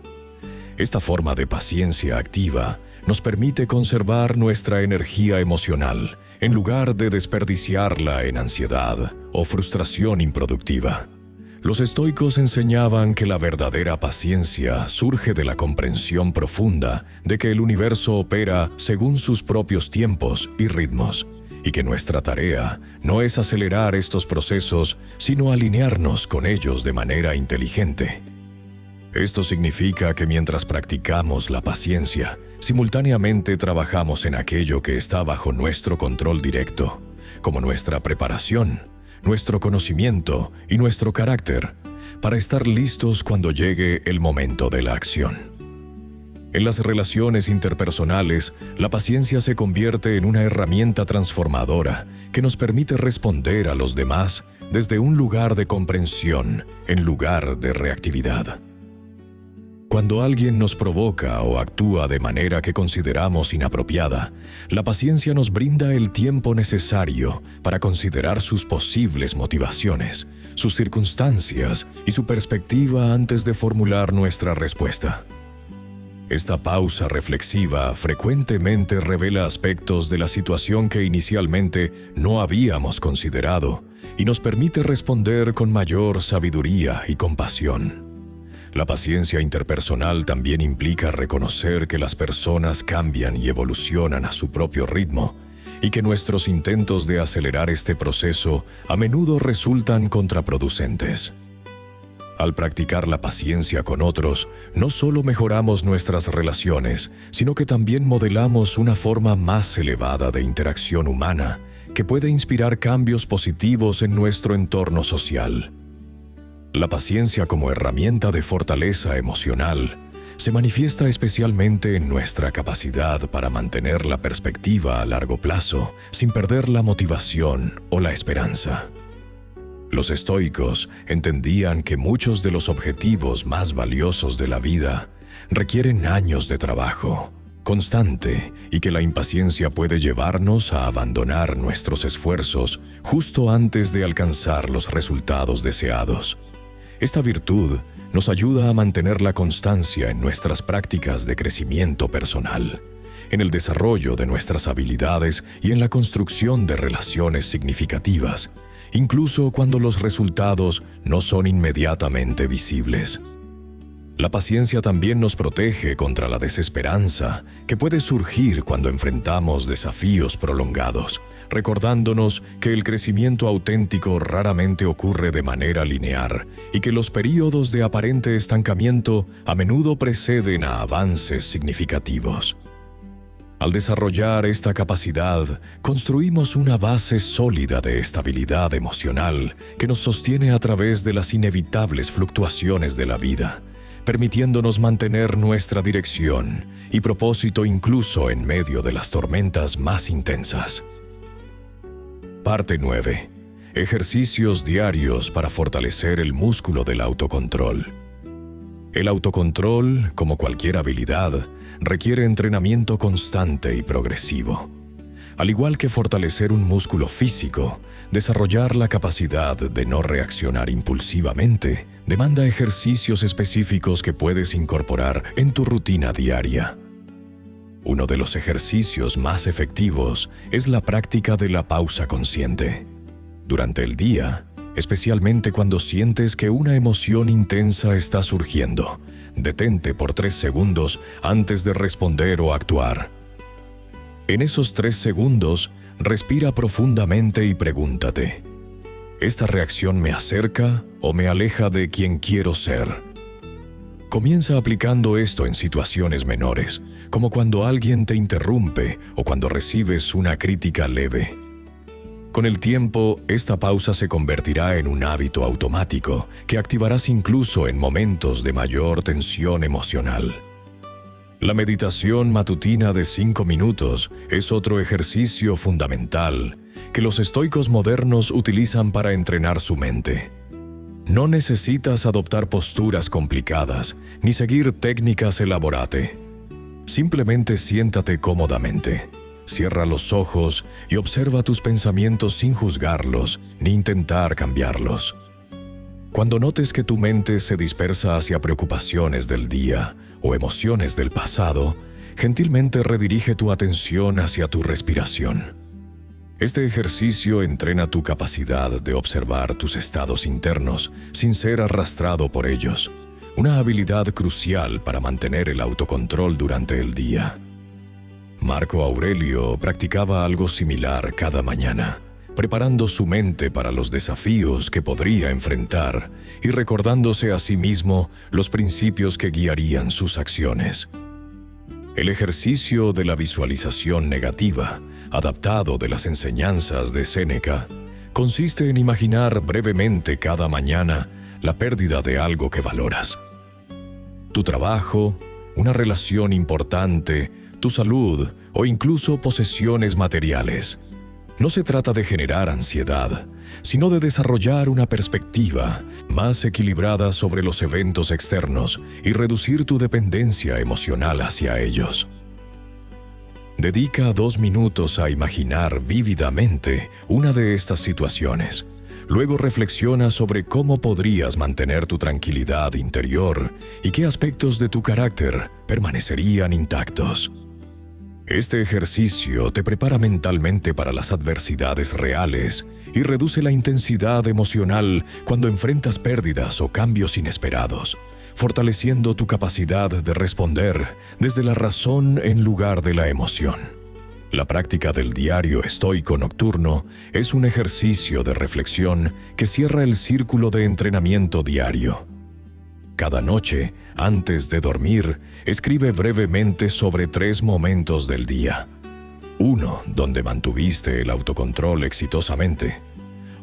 A: Esta forma de paciencia activa nos permite conservar nuestra energía emocional en lugar de desperdiciarla en ansiedad o frustración improductiva. Los estoicos enseñaban que la verdadera paciencia surge de la comprensión profunda de que el universo opera según sus propios tiempos y ritmos, y que nuestra tarea no es acelerar estos procesos, sino alinearnos con ellos de manera inteligente. Esto significa que mientras practicamos la paciencia, simultáneamente trabajamos en aquello que está bajo nuestro control directo, como nuestra preparación, nuestro conocimiento y nuestro carácter, para estar listos cuando llegue el momento de la acción. En las relaciones interpersonales, la paciencia se convierte en una herramienta transformadora que nos permite responder a los demás desde un lugar de comprensión en lugar de reactividad. Cuando alguien nos provoca o actúa de manera que consideramos inapropiada, la paciencia nos brinda el tiempo necesario para considerar sus posibles motivaciones, sus circunstancias y su perspectiva antes de formular nuestra respuesta. Esta pausa reflexiva frecuentemente revela aspectos de la situación que inicialmente no habíamos considerado y nos permite responder con mayor sabiduría y compasión. La paciencia interpersonal también implica reconocer que las personas cambian y evolucionan a su propio ritmo y que nuestros intentos de acelerar este proceso a menudo resultan contraproducentes. Al practicar la paciencia con otros, no solo mejoramos nuestras relaciones, sino que también modelamos una forma más elevada de interacción humana que puede inspirar cambios positivos en nuestro entorno social. La paciencia como herramienta de fortaleza emocional se manifiesta especialmente en nuestra capacidad para mantener la perspectiva a largo plazo sin perder la motivación o la esperanza. Los estoicos entendían que muchos de los objetivos más valiosos de la vida requieren años de trabajo constante y que la impaciencia puede llevarnos a abandonar nuestros esfuerzos justo antes de alcanzar los resultados deseados. Esta virtud nos ayuda a mantener la constancia en nuestras prácticas de crecimiento personal, en el desarrollo de nuestras habilidades y en la construcción de relaciones significativas, incluso cuando los resultados no son inmediatamente visibles. La paciencia también nos protege contra la desesperanza que puede surgir cuando enfrentamos desafíos prolongados, recordándonos que el crecimiento auténtico raramente ocurre de manera lineal y que los períodos de aparente estancamiento a menudo preceden a avances significativos. Al desarrollar esta capacidad, construimos una base sólida de estabilidad emocional que nos sostiene a través de las inevitables fluctuaciones de la vida, permitiéndonos mantener nuestra dirección y propósito incluso en medio de las tormentas más intensas. Parte 9. Ejercicios diarios para fortalecer el músculo del autocontrol. El autocontrol, como cualquier habilidad, requiere entrenamiento constante y progresivo. Al igual que fortalecer un músculo físico, desarrollar la capacidad de no reaccionar impulsivamente demanda ejercicios específicos que puedes incorporar en tu rutina diaria. Uno de los ejercicios más efectivos es la práctica de la pausa consciente. Durante el día, especialmente cuando sientes que una emoción intensa está surgiendo, detente por 3 segundos antes de responder o actuar. En esos 3 segundos, respira profundamente y pregúntate: ¿esta reacción me acerca o me aleja de quien quiero ser? Comienza aplicando esto en situaciones menores, como cuando alguien te interrumpe o cuando recibes una crítica leve. Con el tiempo, esta pausa se convertirá en un hábito automático que activarás incluso en momentos de mayor tensión emocional. La meditación matutina de 5 minutos es otro ejercicio fundamental que los estoicos modernos utilizan para entrenar su mente. No necesitas adoptar posturas complicadas ni seguir técnicas elaboradas. Simplemente siéntate cómodamente. Cierra los ojos y observa tus pensamientos sin juzgarlos ni intentar cambiarlos. Cuando notes que tu mente se dispersa hacia preocupaciones del día o emociones del pasado, gentilmente redirige tu atención hacia tu respiración. Este ejercicio entrena tu capacidad de observar tus estados internos sin ser arrastrado por ellos, una habilidad crucial para mantener el autocontrol durante el día. Marco Aurelio practicaba algo similar cada mañana, preparando su mente para los desafíos que podría enfrentar y recordándose a sí mismo los principios que guiarían sus acciones. El ejercicio de la visualización negativa, adaptado de las enseñanzas de Séneca, consiste en imaginar brevemente cada mañana la pérdida de algo que valoras. Tu trabajo, una relación importante, tu salud o incluso posesiones materiales. No se trata de generar ansiedad, sino de desarrollar una perspectiva más equilibrada sobre los eventos externos y reducir tu dependencia emocional hacia ellos. Dedica 2 minutos a imaginar vívidamente una de estas situaciones. Luego reflexiona sobre cómo podrías mantener tu tranquilidad interior y qué aspectos de tu carácter permanecerían intactos. Este ejercicio te prepara mentalmente para las adversidades reales y reduce la intensidad emocional cuando enfrentas pérdidas o cambios inesperados, fortaleciendo tu capacidad de responder desde la razón en lugar de la emoción. La práctica del diario estoico nocturno es un ejercicio de reflexión que cierra el círculo de entrenamiento diario. Cada noche, antes de dormir, escribe brevemente sobre 3 momentos del día. Uno donde mantuviste el autocontrol exitosamente,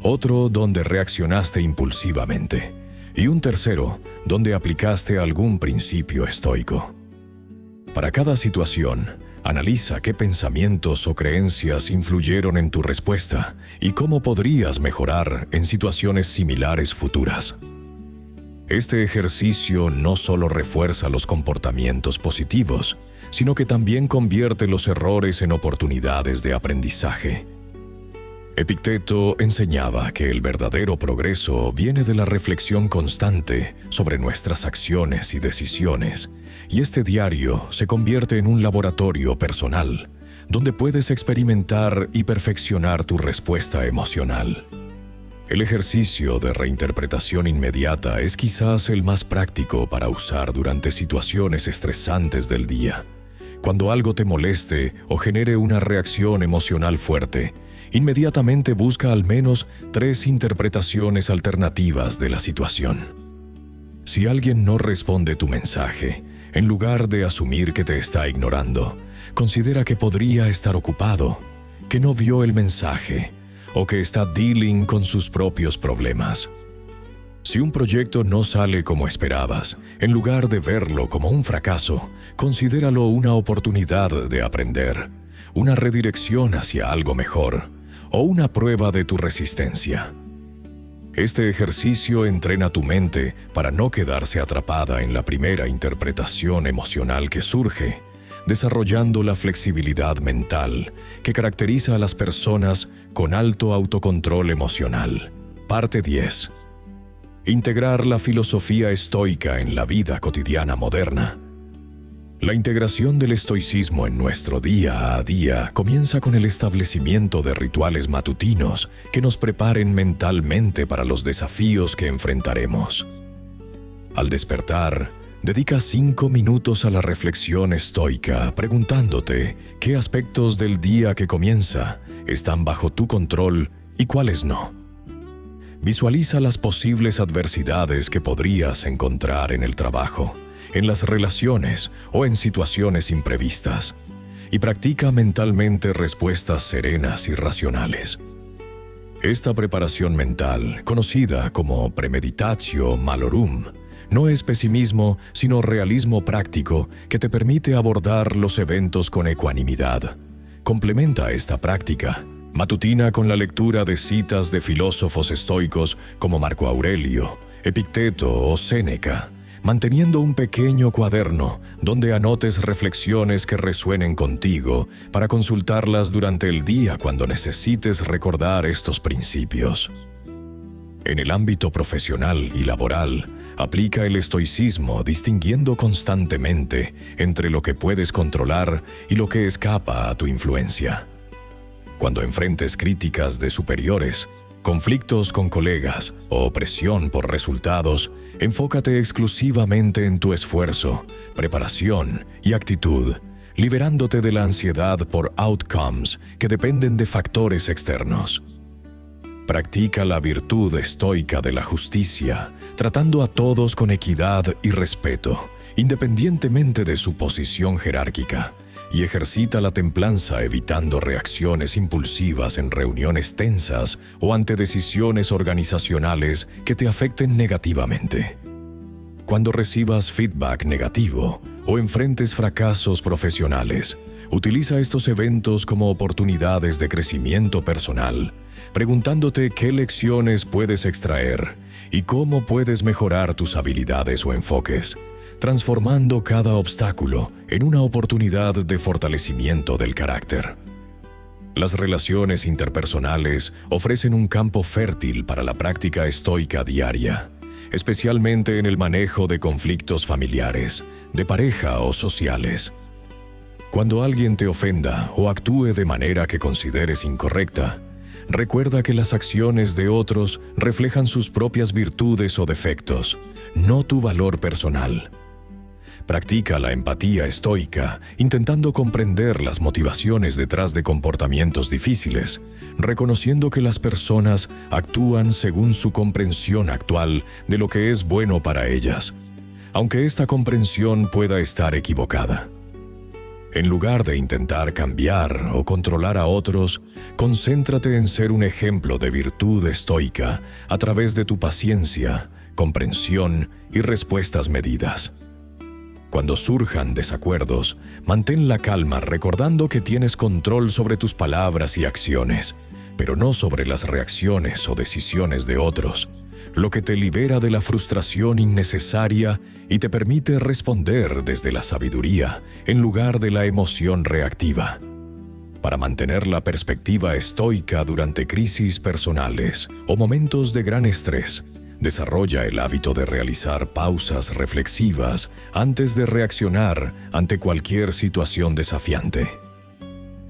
A: otro donde reaccionaste impulsivamente, y un tercero donde aplicaste algún principio estoico. Para cada situación, analiza qué pensamientos o creencias influyeron en tu respuesta y cómo podrías mejorar en situaciones similares futuras. Este ejercicio no solo refuerza los comportamientos positivos, sino que también convierte los errores en oportunidades de aprendizaje. Epicteto enseñaba que el verdadero progreso viene de la reflexión constante sobre nuestras acciones y decisiones, y este diario se convierte en un laboratorio personal, donde puedes experimentar y perfeccionar tu respuesta emocional. El ejercicio de reinterpretación inmediata es quizás el más práctico para usar durante situaciones estresantes del día. Cuando algo te moleste o genere una reacción emocional fuerte, inmediatamente busca al menos 3 interpretaciones alternativas de la situación. Si alguien no responde tu mensaje, en lugar de asumir que te está ignorando, considera que podría estar ocupado, que no vio el mensaje, o que está dealing con sus propios problemas. Si un proyecto no sale como esperabas, en lugar de verlo como un fracaso, considéralo una oportunidad de aprender, una redirección hacia algo mejor, o una prueba de tu resistencia. Este ejercicio entrena tu mente para no quedarse atrapada en la primera interpretación emocional que surge, desarrollando la flexibilidad mental que caracteriza a las personas con alto autocontrol emocional. Parte 10. Integrar la filosofía estoica en la vida cotidiana moderna. La integración del estoicismo en nuestro día a día comienza con el establecimiento de rituales matutinos que nos preparen mentalmente para los desafíos que enfrentaremos. Al despertar, dedica 5 minutos a la reflexión estoica, preguntándote qué aspectos del día que comienza están bajo tu control y cuáles no. Visualiza las posibles adversidades que podrías encontrar en el trabajo, en las relaciones o en situaciones imprevistas, y practica mentalmente respuestas serenas y racionales. Esta preparación mental, conocida como premeditatio malorum, no es pesimismo, sino realismo práctico que te permite abordar los eventos con ecuanimidad. Complementa esta práctica matutina con la lectura de citas de filósofos estoicos como Marco Aurelio, Epicteto o Séneca, manteniendo un pequeño cuaderno donde anotes reflexiones que resuenen contigo para consultarlas durante el día cuando necesites recordar estos principios. En el ámbito profesional y laboral, aplica el estoicismo distinguiendo constantemente entre lo que puedes controlar y lo que escapa a tu influencia. Cuando enfrentes críticas de superiores, conflictos con colegas o presión por resultados, enfócate exclusivamente en tu esfuerzo, preparación y actitud, liberándote de la ansiedad por outcomes que dependen de factores externos. Practica la virtud estoica de la justicia, tratando a todos con equidad y respeto, independientemente de su posición jerárquica, y ejercita la templanza evitando reacciones impulsivas en reuniones tensas o ante decisiones organizacionales que te afecten negativamente. Cuando recibas feedback negativo o enfrentes fracasos profesionales, utiliza estos eventos como oportunidades de crecimiento personal, preguntándote qué lecciones puedes extraer y cómo puedes mejorar tus habilidades o enfoques, transformando cada obstáculo en una oportunidad de fortalecimiento del carácter. Las relaciones interpersonales ofrecen un campo fértil para la práctica estoica diaria, especialmente en el manejo de conflictos familiares, de pareja o sociales. Cuando alguien te ofenda o actúe de manera que consideres incorrecta, recuerda que las acciones de otros reflejan sus propias virtudes o defectos, no tu valor personal. Practica la empatía estoica, intentando comprender las motivaciones detrás de comportamientos difíciles, reconociendo que las personas actúan según su comprensión actual de lo que es bueno para ellas, aunque esta comprensión pueda estar equivocada. En lugar de intentar cambiar o controlar a otros, concéntrate en ser un ejemplo de virtud estoica a través de tu paciencia, comprensión y respuestas medidas. Cuando surjan desacuerdos, mantén la calma recordando que tienes control sobre tus palabras y acciones, pero no sobre las reacciones o decisiones de otros, lo que te libera de la frustración innecesaria y te permite responder desde la sabiduría en lugar de la emoción reactiva. Para mantener la perspectiva estoica durante crisis personales o momentos de gran estrés, desarrolla el hábito de realizar pausas reflexivas antes de reaccionar ante cualquier situación desafiante.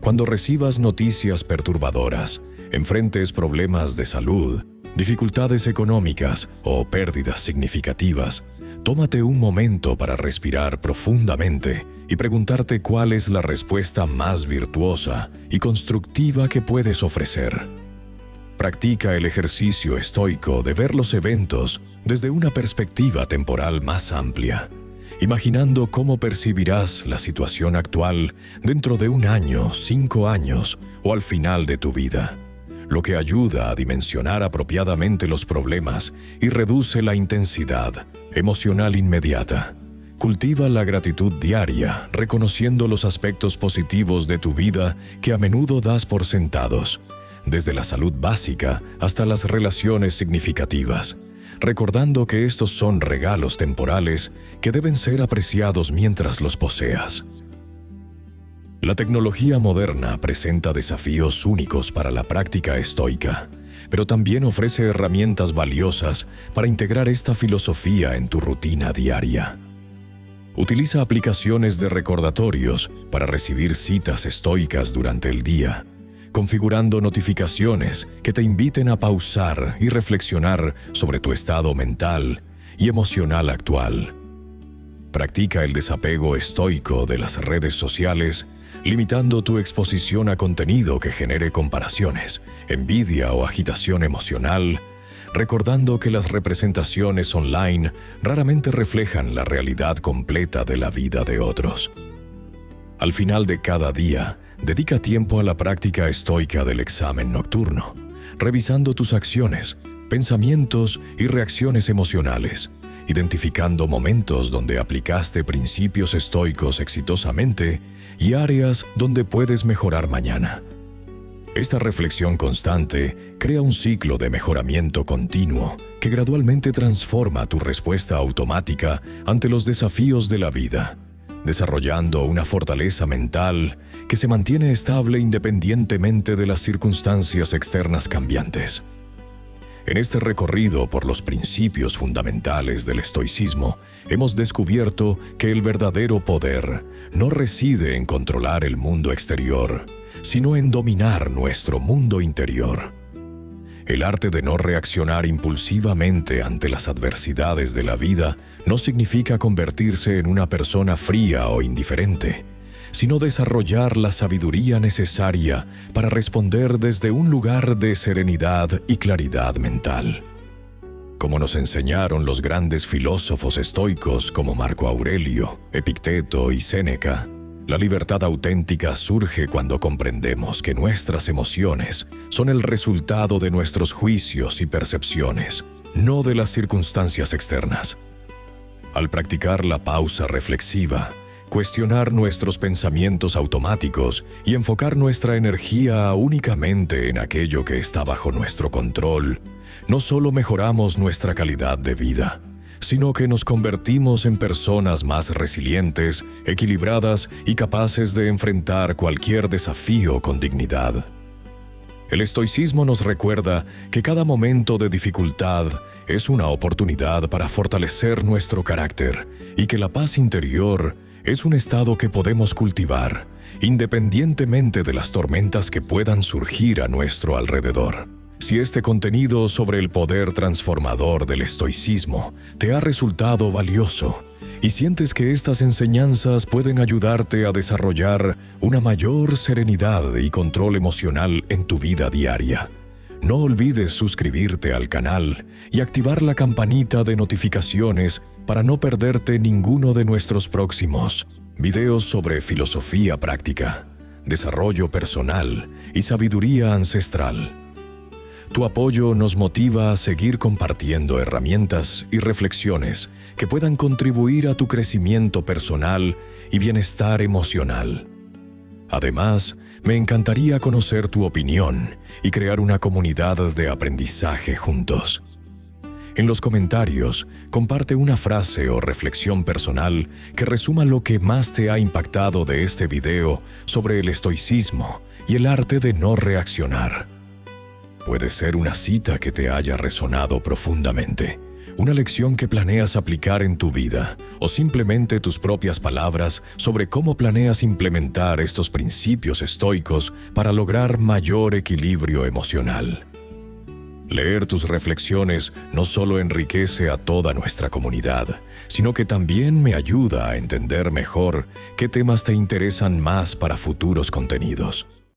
A: Cuando recibas noticias perturbadoras, enfrentes problemas de salud, dificultades económicas o pérdidas significativas, tómate un momento para respirar profundamente y preguntarte cuál es la respuesta más virtuosa y constructiva que puedes ofrecer. Practica el ejercicio estoico de ver los eventos desde una perspectiva temporal más amplia, imaginando cómo percibirás la situación actual dentro de 1 año, 5 años o al final de tu vida, lo que ayuda a dimensionar apropiadamente los problemas y reduce la intensidad emocional inmediata. Cultiva la gratitud diaria, reconociendo los aspectos positivos de tu vida que a menudo das por sentados, desde la salud básica hasta las relaciones significativas, recordando que estos son regalos temporales que deben ser apreciados mientras los poseas. La tecnología moderna presenta desafíos únicos para la práctica estoica, pero también ofrece herramientas valiosas para integrar esta filosofía en tu rutina diaria. Utiliza aplicaciones de recordatorios para recibir citas estoicas durante el día, configurando notificaciones que te inviten a pausar y reflexionar sobre tu estado mental y emocional actual. Practica el desapego estoico de las redes sociales, limitando tu exposición a contenido que genere comparaciones, envidia o agitación emocional, recordando que las representaciones online raramente reflejan la realidad completa de la vida de otros. Al final de cada día, dedica tiempo a la práctica estoica del examen nocturno, revisando tus acciones, pensamientos y reacciones emocionales, identificando momentos donde aplicaste principios estoicos exitosamente y áreas donde puedes mejorar mañana. Esta reflexión constante crea un ciclo de mejoramiento continuo que gradualmente transforma tu respuesta automática ante los desafíos de la vida, desarrollando una fortaleza mental que se mantiene estable independientemente de las circunstancias externas cambiantes. En este recorrido por los principios fundamentales del estoicismo, hemos descubierto que el verdadero poder no reside en controlar el mundo exterior, sino en dominar nuestro mundo interior. El arte de no reaccionar impulsivamente ante las adversidades de la vida no significa convertirse en una persona fría o indiferente, sino desarrollar la sabiduría necesaria para responder desde un lugar de serenidad y claridad mental. Como nos enseñaron los grandes filósofos estoicos como Marco Aurelio, Epicteto y Séneca, la libertad auténtica surge cuando comprendemos que nuestras emociones son el resultado de nuestros juicios y percepciones, no de las circunstancias externas. Al practicar la pausa reflexiva, cuestionar nuestros pensamientos automáticos y enfocar nuestra energía únicamente en aquello que está bajo nuestro control, no solo mejoramos nuestra calidad de vida, sino que nos convertimos en personas más resilientes, equilibradas y capaces de enfrentar cualquier desafío con dignidad. El estoicismo nos recuerda que cada momento de dificultad es una oportunidad para fortalecer nuestro carácter y que la paz interior es un estado que podemos cultivar, independientemente de las tormentas que puedan surgir a nuestro alrededor. Si este contenido sobre el poder transformador del estoicismo te ha resultado valioso y sientes que estas enseñanzas pueden ayudarte a desarrollar una mayor serenidad y control emocional en tu vida diaria, no olvides suscribirte al canal y activar la campanita de notificaciones para no perderte ninguno de nuestros próximos videos sobre filosofía práctica, desarrollo personal y sabiduría ancestral. Tu apoyo nos motiva a seguir compartiendo herramientas y reflexiones que puedan contribuir a tu crecimiento personal y bienestar emocional. Además, me encantaría conocer tu opinión y crear una comunidad de aprendizaje juntos. En los comentarios, comparte una frase o reflexión personal que resuma lo que más te ha impactado de este video sobre el estoicismo y el arte de no reaccionar. Puede ser una cita que te haya resonado profundamente, una lección que planeas aplicar en tu vida, o simplemente tus propias palabras sobre cómo planeas implementar estos principios estoicos para lograr mayor equilibrio emocional. Leer tus reflexiones no solo enriquece a toda nuestra comunidad, sino que también me ayuda a entender mejor qué temas te interesan más para futuros contenidos.